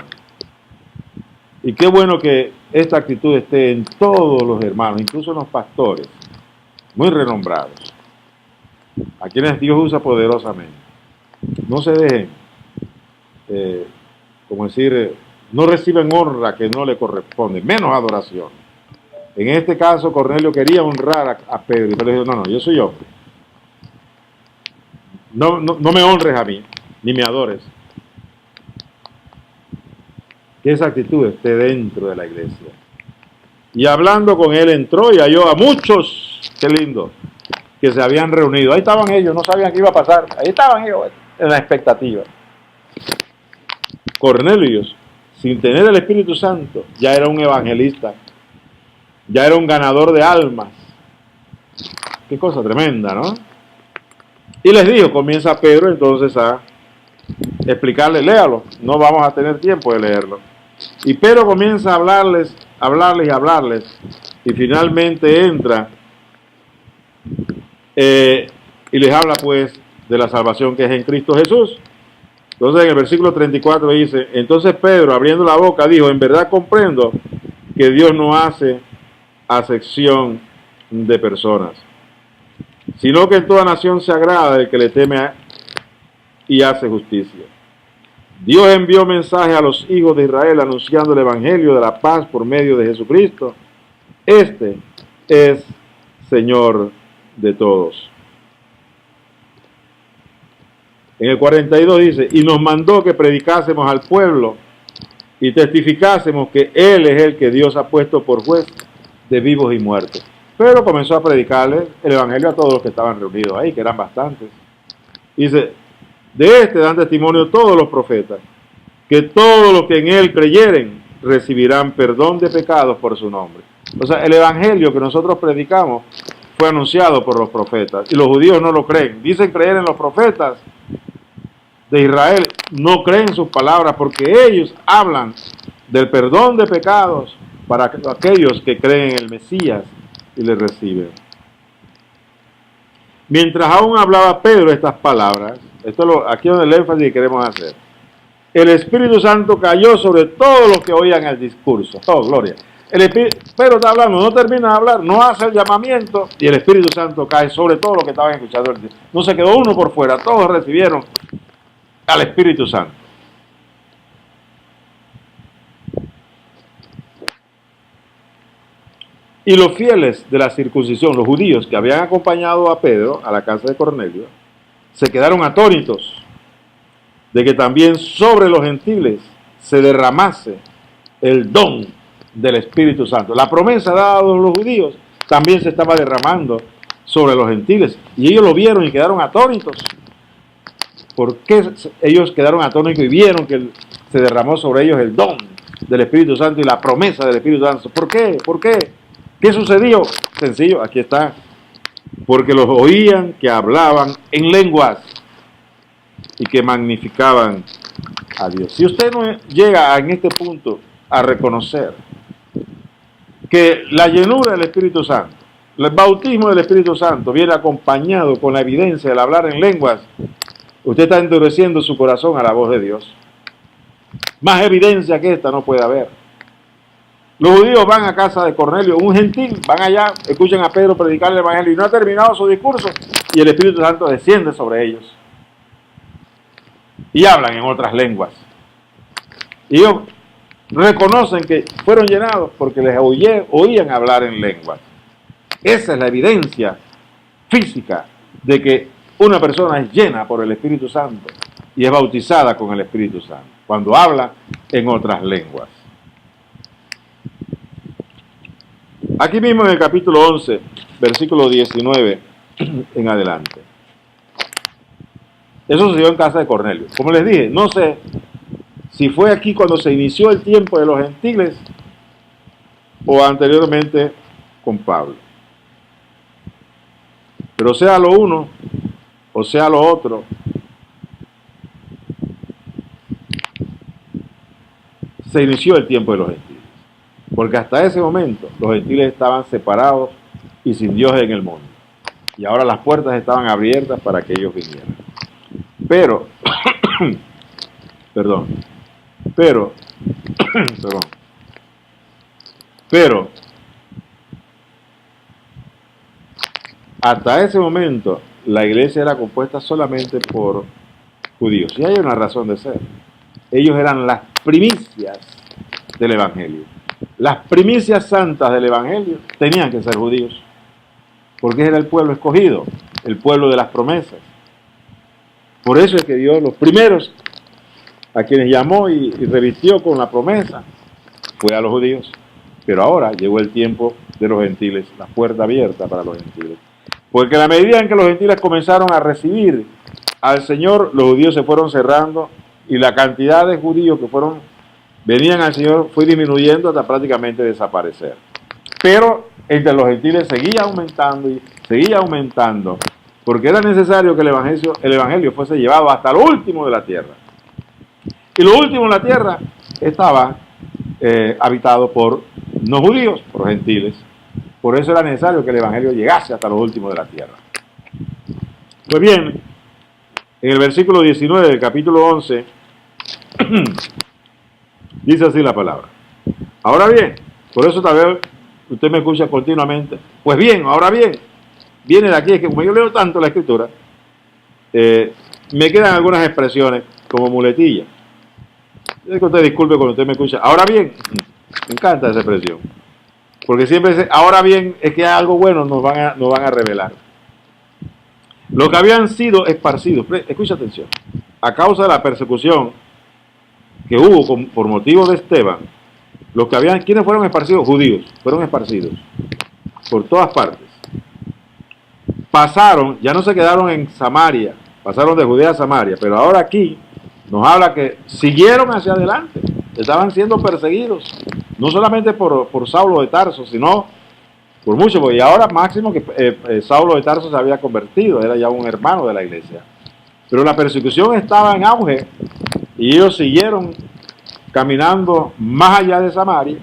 Y qué bueno que esta actitud esté en todos los hermanos, incluso en los pastores, muy renombrados, a quienes Dios usa poderosamente. No se dejen, no reciben honra que no le corresponde, menos adoración. En este caso, Cornelio quería honrar a Pedro, y Pedro dijo: no, yo soy hombre. No me honres a mí, ni me adores. Que esa actitud esté dentro de la iglesia. Y hablando con él, entró y halló a muchos, qué lindo, que se habían reunido. Ahí estaban ellos, no sabían qué iba a pasar. Ahí estaban ellos en la expectativa. Cornelio, sin tener el Espíritu Santo, ya era un evangelista, ya era un ganador de almas. Qué cosa tremenda, ¿no? Y les dijo, comienza Pedro entonces a explicarle: léalo, no vamos a tener tiempo de leerlo. Y Pedro comienza a hablarles, y finalmente entra y les habla pues de la salvación que es en Cristo Jesús. Entonces en el versículo 34 dice, entonces Pedro, abriendo la boca, dijo, en verdad comprendo que Dios no hace acepción de personas, sino que en toda nación se agrada el que le teme y hace justicia. Dios envió mensaje a los hijos de Israel anunciando el evangelio de la paz por medio de Jesucristo. Este es Señor de todos. En el 42 dice, y nos mandó que predicásemos al pueblo y testificásemos que Él es el que Dios ha puesto por juez de vivos y muertos. Pero comenzó a predicarle el evangelio a todos los que estaban reunidos ahí, que eran bastantes. Dice, de este dan testimonio todos los profetas, que todos los que en Él creyeren recibirán perdón de pecados por su nombre. O sea, el evangelio que nosotros predicamos fue anunciado por los profetas y los judíos no lo creen. Dicen creer en los profetas de Israel, no creen sus palabras porque ellos hablan del perdón de pecados para aquellos que creen en el Mesías y le reciben. Mientras aún hablaba Pedro estas palabras, aquí es el énfasis que queremos hacer, el Espíritu Santo cayó sobre todos los que oían el discurso. Oh, gloria. Pedro está hablando, no termina de hablar, no hace el llamamiento y el Espíritu Santo cae sobre todos los que estaban escuchando. No se quedó uno por fuera, todos recibieron al Espíritu Santo. Y los fieles de la circuncisión, los judíos que habían acompañado a Pedro a la casa de Cornelio, se quedaron atónitos de que también sobre los gentiles se derramase el don del Espíritu Santo. La promesa dada a los judíos también se estaba derramando sobre los gentiles. Y ellos lo vieron y quedaron atónitos. ¿Por qué ellos quedaron atónitos y vieron que se derramó sobre ellos el don del Espíritu Santo y la promesa del Espíritu Santo? ¿Por qué? ¿Por qué? ¿Qué sucedió? Sencillo, aquí está. Porque los oían que hablaban en lenguas y que magnificaban a Dios. Si usted no llega en este punto a reconocer que la llenura del Espíritu Santo, el bautismo del Espíritu Santo viene acompañado con la evidencia del hablar en lenguas, usted está endureciendo su corazón a la voz de Dios. Más evidencia que esta no puede haber. Los judíos van a casa de Cornelio, un gentil, van allá, escuchan a Pedro predicar el evangelio y no ha terminado su discurso y el Espíritu Santo desciende sobre ellos y hablan en otras lenguas. Y ellos reconocen que fueron llenados porque les oían hablar en lenguas. Esa es la evidencia física de que una persona es llena por el Espíritu Santo y es bautizada con el Espíritu Santo, cuando habla en otras lenguas. Aquí mismo en el capítulo 11, versículo 19 en adelante. Eso sucedió en casa de Cornelio. Como les dije, no sé si fue aquí cuando se inició el tiempo de los gentiles o anteriormente con Pablo. Pero sea lo uno o sea lo otro, se inició el tiempo de los gentiles. Porque hasta ese momento los gentiles estaban separados y sin Dios en el mundo. Y ahora las puertas estaban abiertas para que ellos vinieran. Pero, hasta ese momento la iglesia era compuesta solamente por judíos. Y hay una razón de ser. Ellos eran las primicias del evangelio. Las primicias santas del evangelio tenían que ser judíos, porque era el pueblo escogido, el pueblo de las promesas. Por eso es que Dios, los primeros a quienes llamó y revistió con la promesa, fue a los judíos. Pero ahora llegó el tiempo de los gentiles, la puerta abierta para los gentiles. Porque a la medida en que los gentiles comenzaron a recibir al Señor, los judíos se fueron cerrando y la cantidad de judíos que venían al Señor fue disminuyendo hasta prácticamente desaparecer. Pero entre los gentiles seguía aumentando y seguía aumentando, porque era necesario que el evangelio fuese llevado hasta lo último de la tierra. Y lo último de la tierra estaba habitado por no judíos, por gentiles. Por eso era necesario que el evangelio llegase hasta lo último de la tierra. Pues bien, En el versículo 19 del capítulo 11, dice así la palabra. Ahora bien, por eso tal vez usted me escucha continuamente. Pues bien, ahora bien, viene de aquí, es que como yo leo tanto la escritura, me quedan algunas expresiones como muletillas. Es que usted disculpe cuando usted me escucha. Ahora bien, me encanta esa expresión. Porque siempre dice, ahora bien, es que algo bueno nos van a revelar. Los que habían sido esparcidos, escucha atención, a causa de la persecución que hubo por motivo de Esteban, ¿quiénes fueron esparcidos? Judíos, fueron esparcidos por todas partes. Pasaron, ya no se quedaron en Samaria, pasaron de Judea a Samaria, pero ahora aquí nos habla que siguieron hacia adelante, estaban siendo perseguidos, no solamente por Saulo de Tarso, sino por mucho, porque ahora máximo que Saulo de Tarso se había convertido, era ya un hermano de la iglesia. Pero la persecución estaba en auge y ellos siguieron caminando más allá de Samaria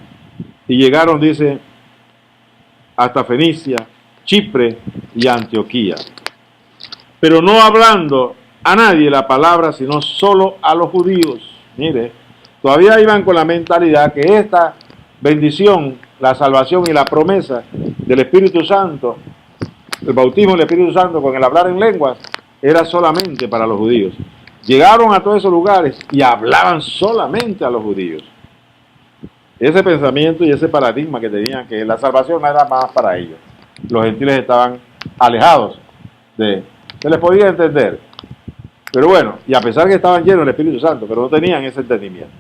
y llegaron, dice, hasta Fenicia, Chipre y Antioquía. Pero no hablando a nadie la palabra, sino solo a los judíos. Mire, todavía iban con la mentalidad que esta bendición, la salvación y la promesa del Espíritu Santo, el bautismo del Espíritu Santo con el hablar en lenguas, era solamente para los judíos. Llegaron a todos esos lugares y hablaban solamente a los judíos. Ese pensamiento y ese paradigma que tenían, que la salvación no era más para ellos. Los gentiles estaban alejados se les podía entender. Pero bueno, y a pesar que estaban llenos del Espíritu Santo, pero no tenían ese entendimiento.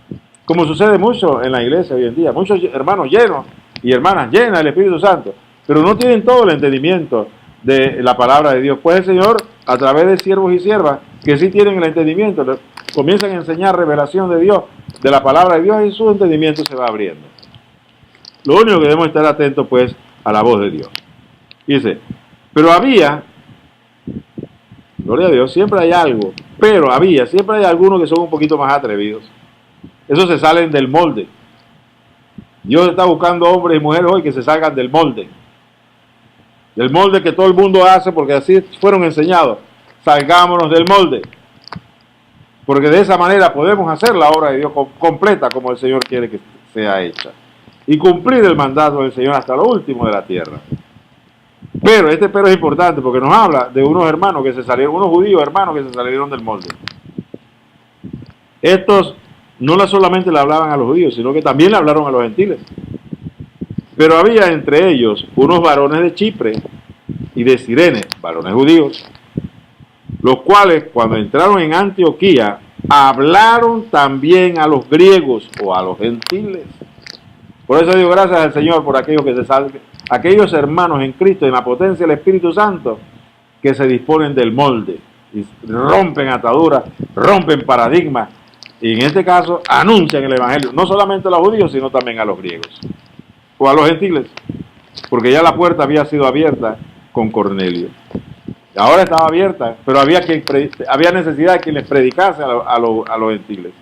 Como sucede mucho en la iglesia hoy en día, muchos hermanos llenos y hermanas llenas del Espíritu Santo, pero no tienen todo el entendimiento de la palabra de Dios. Pues el Señor, a través de siervos y siervas, que sí tienen el entendimiento, comienzan a enseñar revelación de Dios, de la palabra de Dios, y su entendimiento se va abriendo. Lo único que debemos estar atentos, pues, a la voz de Dios. Dice, pero había, gloria a Dios, siempre hay algo, siempre hay algunos que son un poquito más atrevidos. Esos se salen del molde. Dios está buscando hombres y mujeres hoy que se salgan del molde. Del molde que todo el mundo hace porque así fueron enseñados. Salgámonos del molde. Porque de esa manera podemos hacer la obra de Dios completa como el Señor quiere que sea hecha. Y cumplir el mandato del Señor hasta lo último de la tierra. Pero es importante porque nos habla de unos hermanos que se salieron, unos judíos hermanos que se salieron del molde. Estos no solamente le hablaban a los judíos, sino que también le hablaron a los gentiles. Pero había entre ellos unos varones de Chipre y de Cirene, varones judíos, los cuales cuando entraron en Antioquía hablaron también a los griegos o a los gentiles. Por eso digo gracias al Señor por aquellos que se salven, aquellos hermanos en Cristo en la potencia del Espíritu Santo que se disponen del molde y rompen ataduras, rompen paradigmas y en este caso anuncian el Evangelio, no solamente a los judíos sino también a los griegos o a los gentiles, porque ya la puerta había sido abierta con Cornelio. Ahora estaba abierta, pero había necesidad de quien les predicase a los gentiles.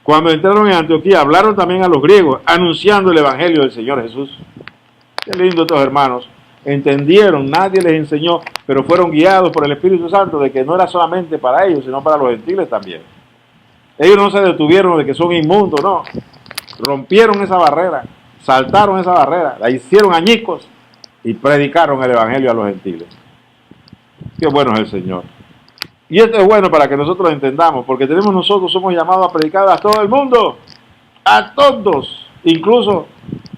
Cuando entraron en Antioquía, hablaron también a los griegos, anunciando el Evangelio del Señor Jesús. Qué lindo estos hermanos. Entendieron, nadie les enseñó, pero fueron guiados por el Espíritu Santo de que no era solamente para ellos, sino para los gentiles también. Ellos no se detuvieron de que son inmundos, no. Rompieron esa barrera, saltaron esa barrera, la hicieron añicos y predicaron el Evangelio a los gentiles. Qué bueno es el Señor. Y esto es bueno para que nosotros lo entendamos, porque somos llamados a predicar a todo el mundo, a todos, incluso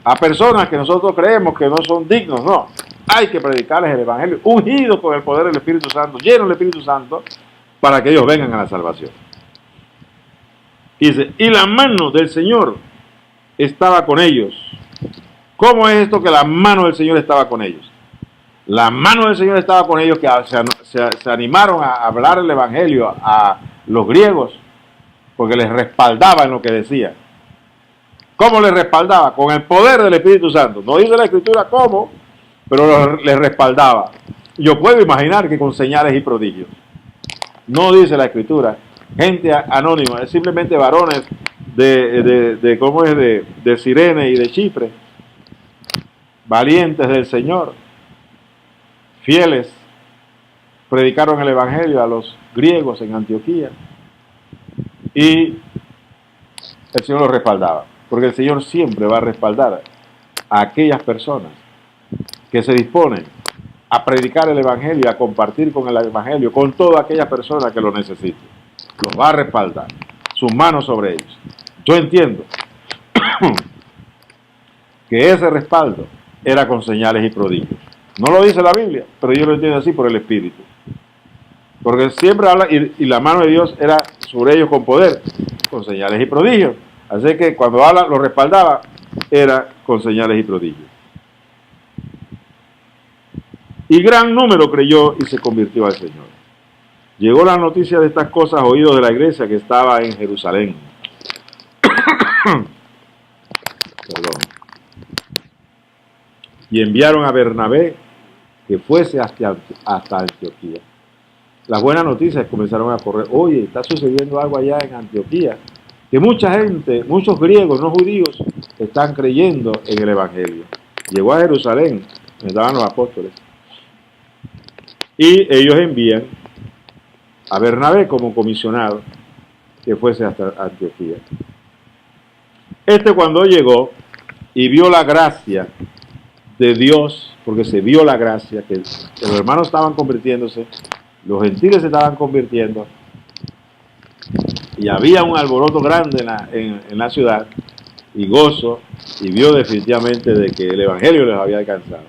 a personas que nosotros creemos que no son dignos, no. Hay que predicarles el Evangelio, ungidos con el poder del Espíritu Santo, llenos del Espíritu Santo, para que ellos vengan a la salvación. Dice, y la mano del Señor estaba con ellos. ¿Cómo es esto que la mano del Señor estaba con ellos? La mano del Señor estaba con ellos que se animaron a hablar el Evangelio a los griegos porque les respaldaba en lo que decía. ¿Cómo les respaldaba? Con el poder del Espíritu Santo. No dice la Escritura cómo, pero les respaldaba. Yo puedo imaginar que con señales y prodigios. No dice la Escritura. Gente anónima, es simplemente varones de Cirene y de Chipre, valientes del Señor, fieles, predicaron el evangelio a los griegos en Antioquía y el Señor los respaldaba, porque el Señor siempre va a respaldar a aquellas personas que se disponen a predicar el evangelio y a compartir con el evangelio con todas aquellas personas que lo necesiten. Los va a respaldar, sus manos sobre ellos. Yo entiendo que ese respaldo era con señales y prodigios. No lo dice la Biblia, pero yo lo entiendo así por el Espíritu. Porque siempre habla, y la mano de Dios era sobre ellos con poder, con señales y prodigios. Así que cuando habla, lo respaldaba, era con señales y prodigios. Y gran número creyó y se convirtió al Señor. Llegó la noticia de estas cosas a oídos de la iglesia que estaba en Jerusalén. Perdón. Y enviaron a Bernabé que fuese hasta Antioquía. Las buenas noticias comenzaron a correr. Oye, está sucediendo algo allá en Antioquía, que mucha gente, muchos griegos no judíos, están creyendo en el evangelio. Llegó a Jerusalén, donde estaban los apóstoles, y ellos envían a Bernabé como comisionado que fuese hasta Antioquía. Cuando llegó y vio la gracia de Dios, porque se vio la gracia, que los hermanos estaban convirtiéndose, los gentiles se estaban convirtiendo, y había un alboroto grande en la ciudad, y gozo, y vio definitivamente de que el evangelio les había alcanzado.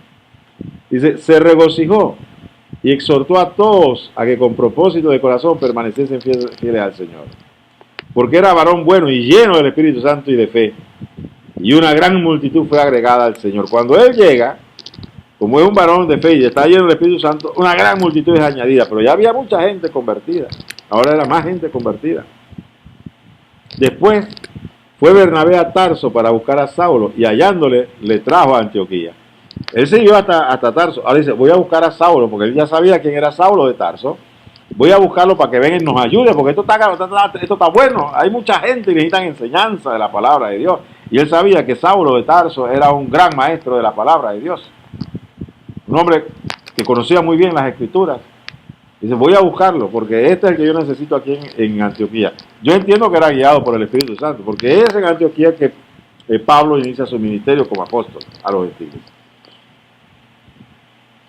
Dice, se regocijó y exhortó a todos a que con propósito de corazón permaneciesen fieles al Señor, porque era varón bueno y lleno del Espíritu Santo y de fe, y una gran multitud fue agregada al Señor. Cuando Él llega, como es un varón de fe y está lleno del Espíritu Santo, una gran multitud es añadida, pero ya había mucha gente convertida, ahora era más gente convertida. Después fue Bernabé a Tarso para buscar a Saulo, y hallándole, le trajo a Antioquía. Él siguió hasta Tarso. Ahora dice, voy a buscar a Saulo, porque él ya sabía quién era Saulo de Tarso. Voy a buscarlo para que venga y nos ayude, porque esto está bueno. Hay mucha gente y necesitan enseñanza de la palabra de Dios. Y él sabía que Saulo de Tarso era un gran maestro de la palabra de Dios. Un hombre que conocía muy bien las escrituras. Dice, voy a buscarlo, porque este es el que yo necesito aquí en Antioquía. Yo entiendo que era guiado por el Espíritu Santo, porque es en Antioquía que Pablo inicia su ministerio como apóstol a los gentiles.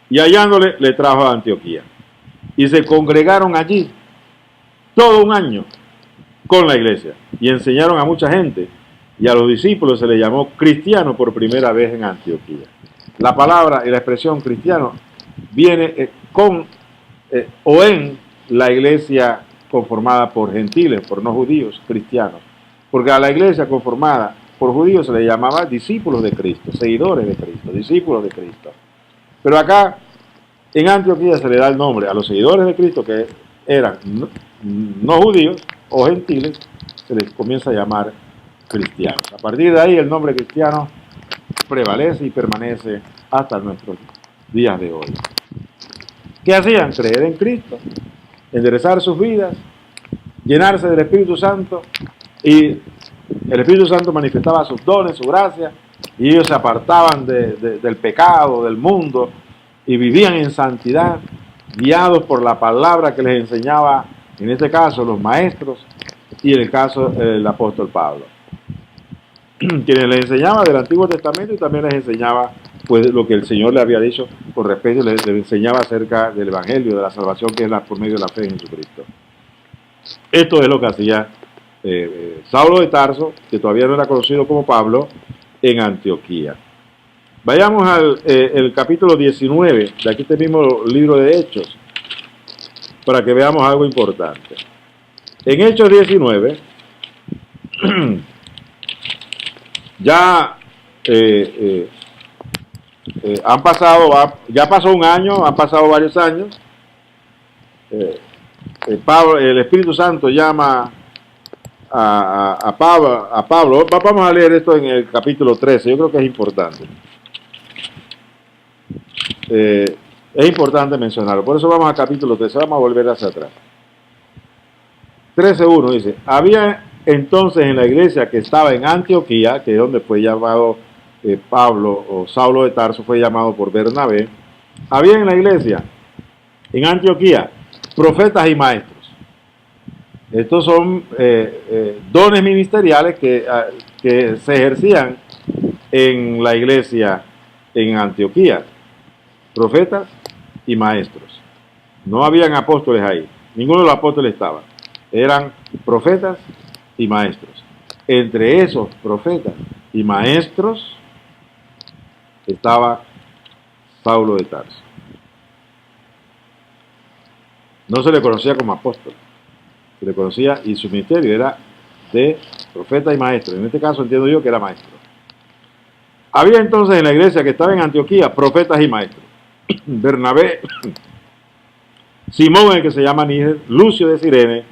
Y hallándole, le trajo a Antioquía. Y se congregaron allí todo un año con la iglesia. Y enseñaron a mucha gente. Y a los discípulos se les llamó cristiano por primera vez en Antioquía. La palabra y la expresión cristiano viene o en la iglesia conformada por gentiles, por no judíos, cristianos. Porque a la iglesia conformada por judíos se le llamaba discípulos de Cristo, seguidores de Cristo, discípulos de Cristo. Pero acá, en Antioquía, se le da el nombre a los seguidores de Cristo que eran no judíos o gentiles, se les comienza a llamar cristianos. A partir de ahí, el nombre cristiano prevalece y permanece hasta nuestros días de hoy. ¿Qué hacían? Creer en Cristo, enderezar sus vidas, llenarse del Espíritu Santo, y el Espíritu Santo manifestaba sus dones, su gracia, y ellos se apartaban del pecado, del mundo, y vivían en santidad, guiados por la palabra que les enseñaba, en este caso, los maestros, y en el caso, el apóstol Pablo, quienes les enseñaba del Antiguo Testamento y también les enseñaba pues lo que el Señor le había dicho con respecto, les enseñaba acerca del Evangelio, de la salvación que es por medio de la fe en Jesucristo. Esto es lo que hacía Saulo de Tarso, que todavía no era conocido como Pablo, en Antioquía. Vayamos al el capítulo 19 de aquí este mismo libro de Hechos, para que veamos algo importante. En Hechos 19, ya ya pasó un año, han pasado varios años. El Espíritu Santo llama a Pablo. Vamos a leer esto en el capítulo 13, yo creo que es importante. Es importante mencionarlo, por eso vamos al capítulo 13, vamos a volver hacia atrás. 13:1 dice, había entonces en la iglesia que estaba en Antioquía, que es donde fue llamado Pablo, o Saulo de Tarso fue llamado por Bernabé, había en la iglesia en Antioquía, profetas y maestros. Estos son dones ministeriales que se ejercían en la iglesia en Antioquía, profetas y maestros. No habían apóstoles ahí, ninguno de los apóstoles estaba, eran profetas y maestros. Entre esos profetas y maestros estaba Saulo de Tarso. No se le conocía como apóstol, se le conocía y su ministerio era de profeta y maestro. En este caso entiendo yo que era maestro. Había entonces en la iglesia que estaba en Antioquía profetas y maestros. Bernabé, Simón, el que se llama Níger, Lucio de Cirene,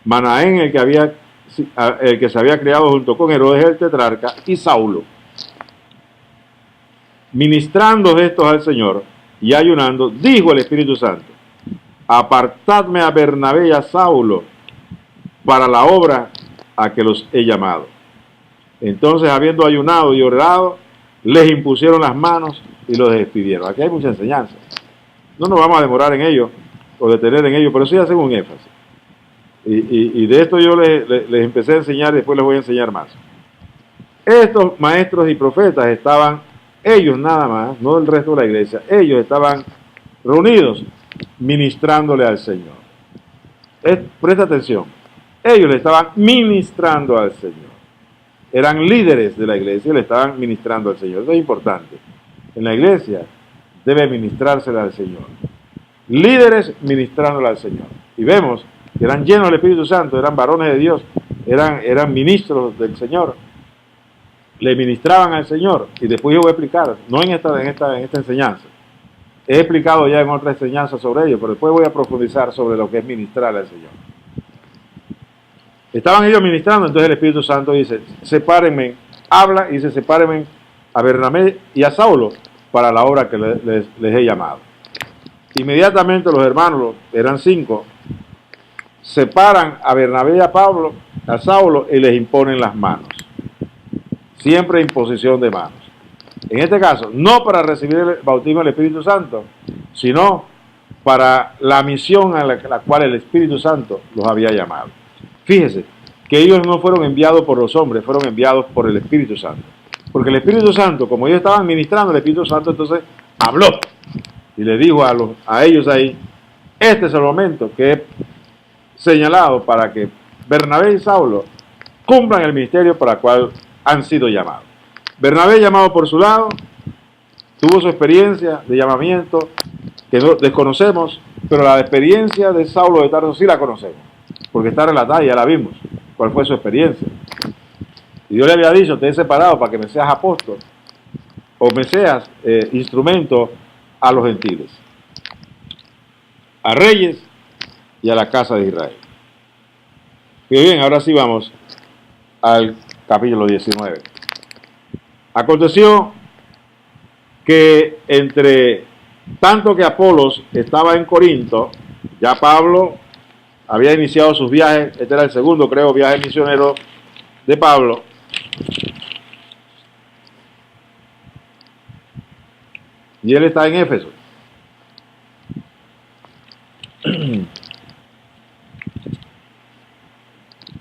Manaén, el que se había criado junto con Herodes el tetrarca, y Saulo. Ministrando estos al Señor y ayunando, dijo el Espíritu Santo: apartadme a Bernabé y a Saulo para la obra a que los he llamado. Entonces, habiendo ayunado y orado, les impusieron las manos y los despidieron. Aquí hay mucha enseñanza. No nos vamos a demorar en ello o detener en ello, pero sí hacen un énfasis. Y de esto yo les empecé a enseñar y después les voy a enseñar más. Estos maestros y profetas estaban, ellos nada más, no el resto de la iglesia, ellos estaban reunidos ministrándole al Señor. Presta atención, ellos le estaban ministrando al Señor. Eran líderes de la iglesia y le estaban ministrando al Señor. Eso es importante. En la iglesia debe ministrársela al Señor. Líderes ministrándole al Señor. Y vemos que eran llenos del Espíritu Santo, eran varones de Dios, eran ministros del Señor. Le ministraban al Señor. Y después yo voy a explicar, no en esta enseñanza. He explicado ya en otra enseñanza sobre ello, pero después voy a profundizar sobre lo que es ministrar al Señor. Estaban ellos ministrando, entonces el Espíritu Santo dice: sepárenme, habla y dice: sepárenme a Bernabé y a Saulo para la obra que les he llamado. Inmediatamente los hermanos, eran 5, separan a Bernabé y a Saulo y les imponen las manos. Siempre imposición de manos. En este caso, no para recibir el bautismo del Espíritu Santo, sino para la misión a la cual el Espíritu Santo los había llamado. Fíjese que ellos no fueron enviados por los hombres, fueron enviados por el Espíritu Santo. Porque el Espíritu Santo, como ellos estaban ministrando, el Espíritu Santo entonces habló y le dijo a ellos ahí: este es el momento que he señalado para que Bernabé y Saulo cumplan el ministerio para el cual han sido llamados. Bernabé, llamado por su lado, tuvo su experiencia de llamamiento que no desconocemos, pero la experiencia de Saulo de Tarso sí la conocemos, porque está relatada y ya la vimos, cuál fue su experiencia. Y Dios le había dicho: te he separado para que me seas apóstol, o me seas instrumento a los gentiles, a reyes y a la casa de Israel. Y bien, ahora sí vamos al capítulo 19. Aconteció que entre tanto que Apolos estaba en Corinto, ya Pablo había iniciado sus viajes. Este era el segundo, creo, viaje misionero de Pablo. Y él está en Éfeso.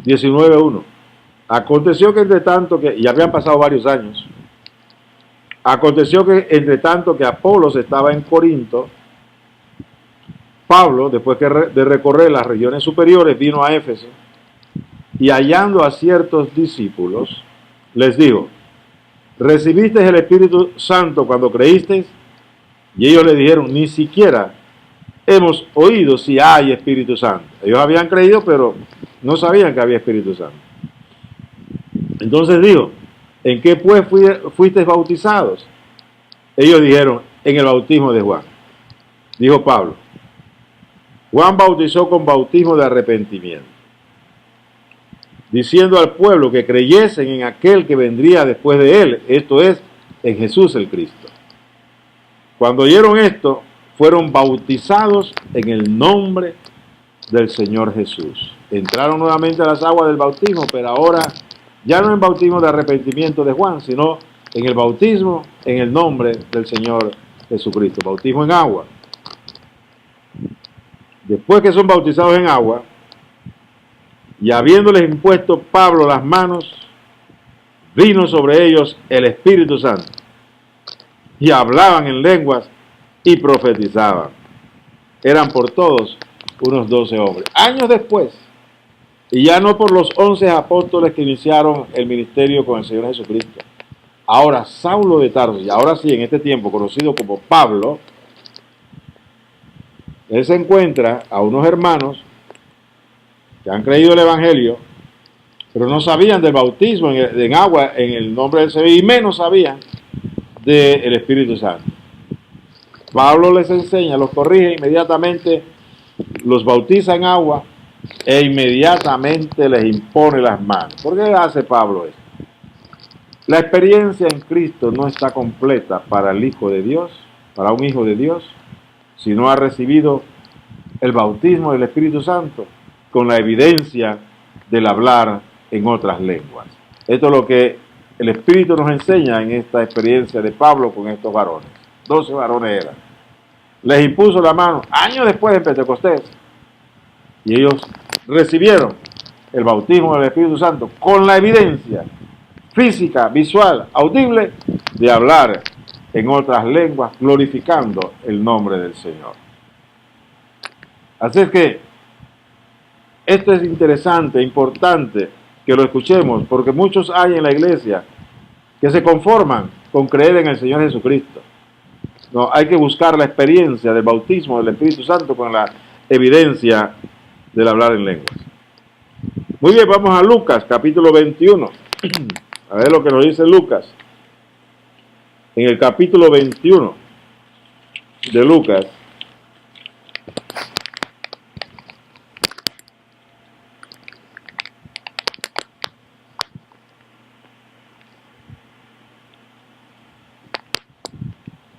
(19:1). Aconteció que entre tanto que, y habían pasado varios años, aconteció que entre tanto que Apolos estaba en Corinto, Pablo, después de recorrer las regiones superiores, vino a Éfeso y hallando a ciertos discípulos, les dijo: ¿recibisteis el Espíritu Santo cuando creísteis? Y ellos le dijeron: ni siquiera hemos oído si hay Espíritu Santo. Ellos habían creído, pero no sabían que había Espíritu Santo. Entonces dijo: ¿en qué pues fuisteis bautizados? Ellos dijeron: en el bautismo de Juan. Dijo Pablo: Juan bautizó con bautismo de arrepentimiento, diciendo al pueblo que creyesen en aquel que vendría después de él, esto es, en Jesús el Cristo. Cuando oyeron esto, fueron bautizados en el nombre del Señor Jesús. Entraron nuevamente a las aguas del bautismo, pero ahora ya no en bautismo de arrepentimiento de Juan, sino en el bautismo en el nombre del Señor Jesucristo. Bautismo en agua. después que son bautizados en agua, y habiéndoles impuesto Pablo las manos, vino sobre ellos el Espíritu Santo, y hablaban en lenguas y profetizaban. Eran por todos unos 12 hombres. Años después, y ya no por los 11 apóstoles que iniciaron el ministerio con el Señor Jesucristo. Ahora Saulo de Tarso, y ahora sí, en este tiempo conocido como Pablo, él se encuentra a unos hermanos que han creído el Evangelio, pero no sabían del bautismo en agua en el nombre del Señor, y menos sabían del Espíritu Santo. Pablo les enseña, los corrige inmediatamente, los bautiza en agua e inmediatamente les impone las manos. ¿Por qué hace Pablo esto? La experiencia en Cristo no está completa para el Hijo de Dios, para un Hijo de Dios, si no ha recibido el bautismo del Espíritu Santo con la evidencia del hablar en otras lenguas. Esto es lo que el Espíritu nos enseña en esta experiencia de Pablo con estos varones. 12 varones eran. Les impuso la mano años después de Pentecostés y ellos recibieron el bautismo del Espíritu Santo con la evidencia física, visual, audible de hablar en otras lenguas glorificando el nombre del Señor. Así es que esto es interesante, importante que lo escuchemos, porque muchos hay en la iglesia que se conforman con creer en el Señor Jesucristo. No, hay que buscar la experiencia del bautismo del Espíritu Santo con la evidencia del hablar en lenguas. Muy bien, vamos a Lucas, capítulo 21. A ver lo que nos dice Lucas. En el capítulo 21 de Lucas,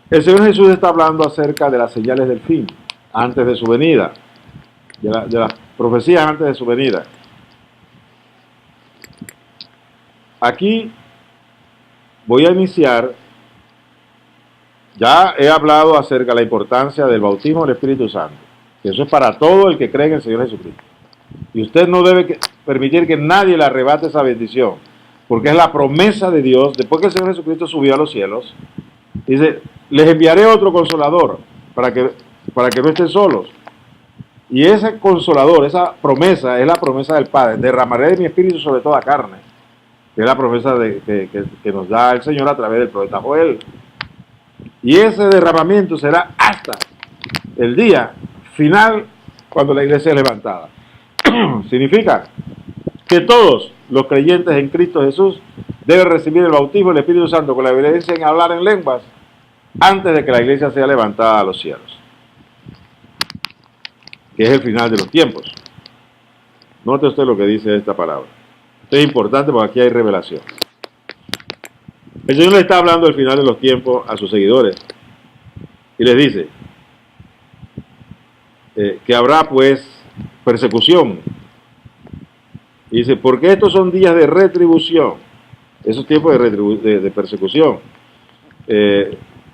el Señor Jesús está hablando acerca de las señales del fin, antes de su venida, de las profecías antes de su venida. Aquí voy a iniciar, ya he hablado acerca de la importancia del bautismo del Espíritu Santo, que eso es para todo el que cree en el Señor Jesucristo. Y usted no debe permitir que nadie le arrebate esa bendición, porque es la promesa de Dios, después que el Señor Jesucristo subió a los cielos. Dice, les enviaré otro consolador para que no estén solos. Y ese consolador, esa promesa, es la promesa del Padre. Derramaré de mi espíritu sobre toda carne. Que es la promesa que nos da el Señor a través del profeta Joel. Y ese derramamiento será hasta el día final cuando la iglesia es levantada. Significa que todos los creyentes en Cristo Jesús deben recibir el bautismo del Espíritu Santo con la evidencia en hablar en lenguas antes de que la iglesia sea levantada a los cielos, que es el final de los tiempos. Note usted lo que dice esta palabra. Esto es importante porque aquí hay revelación. El Señor le está hablando del final de los tiempos a sus seguidores y les dice que habrá pues persecución. Y dice, porque estos son días de retribución, esos tiempos de persecución.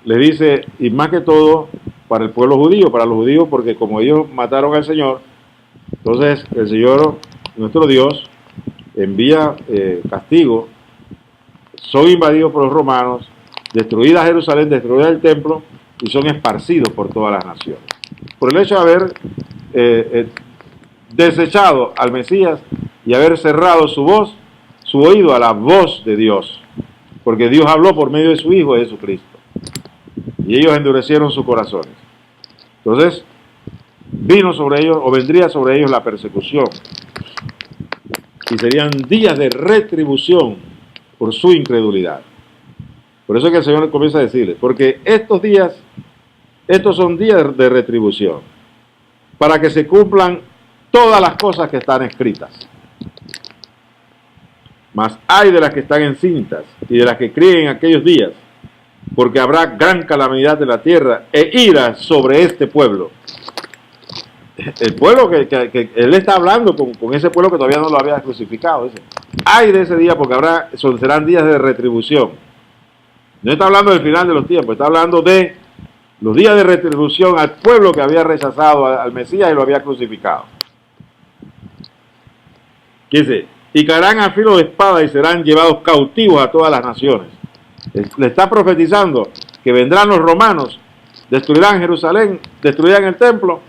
Le dice, y más que todo para el pueblo judío, para los judíos, porque como ellos mataron al Señor, entonces el Señor, nuestro Dios, envía castigo, son invadidos por los romanos, destruida Jerusalén, destruida el templo, y son esparcidos por todas las naciones. Por el hecho de haber desechado al Mesías y haber cerrado su oído a la voz de Dios, porque Dios habló por medio de su Hijo Jesucristo, y ellos endurecieron sus corazones. Entonces, vino sobre ellos, o vendría sobre ellos la persecución, y serían días de retribución por su incredulidad. Por eso es que el Señor comienza a decirles, porque estos son días de retribución, para que se cumplan todas las cosas que están escritas. Mas hay de las que están encintas y de las que críen en aquellos días, porque habrá gran calamidad en la tierra e ira sobre este pueblo. El pueblo que él está hablando con ese pueblo que todavía no lo había crucificado. Dice, hay de ese día porque serán días de retribución. No está hablando del final de los tiempos, está hablando de los días de retribución al pueblo que había rechazado al Mesías y lo había crucificado. Dice, y caerán a filo de espada y serán llevados cautivos a todas las naciones. Le está profetizando que vendrán los romanos, destruirán Jerusalén, destruirán el templo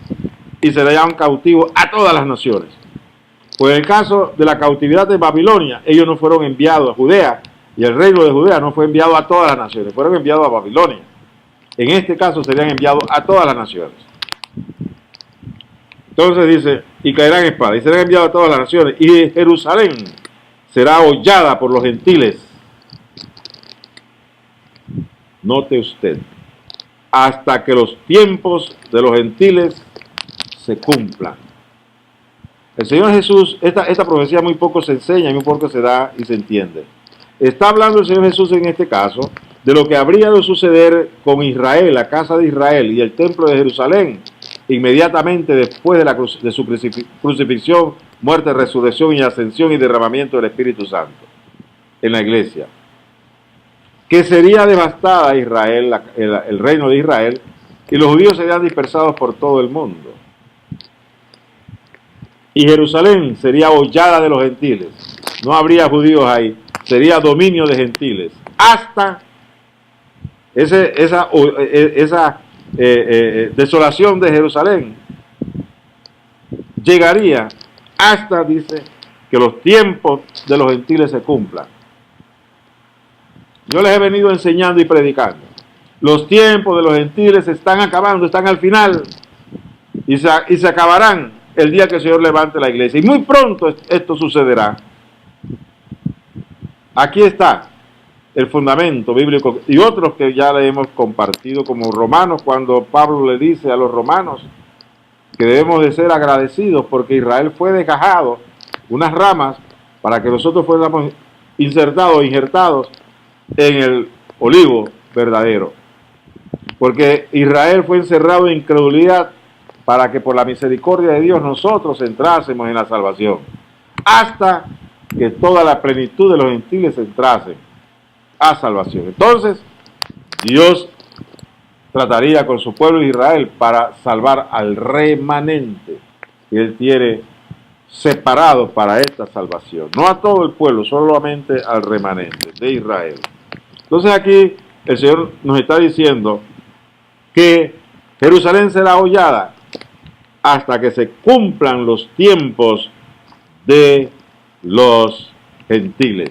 y se le llevan cautivos a todas las naciones. Pues en el caso de la cautividad de Babilonia, ellos no fueron enviados a Judea, y el reino de Judea no fue enviado a todas las naciones, fueron enviados a Babilonia. En este caso serían enviados a todas las naciones. Entonces dice, y caerán espada, y serán enviados a todas las naciones, y Jerusalén será hollada por los gentiles. Note usted, hasta que los tiempos de los gentiles se cumplan. El Señor Jesús, esta profecía muy poco se enseña, muy poco se da y se entiende. Está hablando el Señor Jesús en este caso de lo que habría de suceder con Israel, la casa de Israel y el templo de Jerusalén, inmediatamente después de su crucifixión, muerte, resurrección y ascensión y derramamiento del Espíritu Santo en la iglesia. Que sería devastada Israel, el reino de Israel, y los judíos serían dispersados por todo el mundo. Y Jerusalén sería hollada de los gentiles. No habría judíos ahí, sería dominio de gentiles. Hasta esa desolación de Jerusalén llegaría hasta, dice, que los tiempos de los gentiles se cumplan. Yo les he venido enseñando y predicando. Los tiempos de los gentiles se están acabando, están al final y se acabarán el día que el Señor levante la iglesia. Y muy pronto esto sucederá. Aquí está el fundamento bíblico y otros que ya le hemos compartido, como Romanos, cuando Pablo le dice a los romanos que debemos de ser agradecidos porque Israel fue desgajado, unas ramas, para que nosotros fuéramos injertados en el olivo verdadero. Porque Israel fue encerrado en incredulidad para que por la misericordia de Dios nosotros entrásemos en la salvación. Hasta que toda la plenitud de los gentiles entrasen a salvación. Entonces, Dios trataría con su pueblo de Israel para salvar al remanente que Él tiene separado para esta salvación. No a todo el pueblo, solamente al remanente de Israel. Entonces aquí el Señor nos está diciendo que Jerusalén será hollada hasta que se cumplan los tiempos de los gentiles.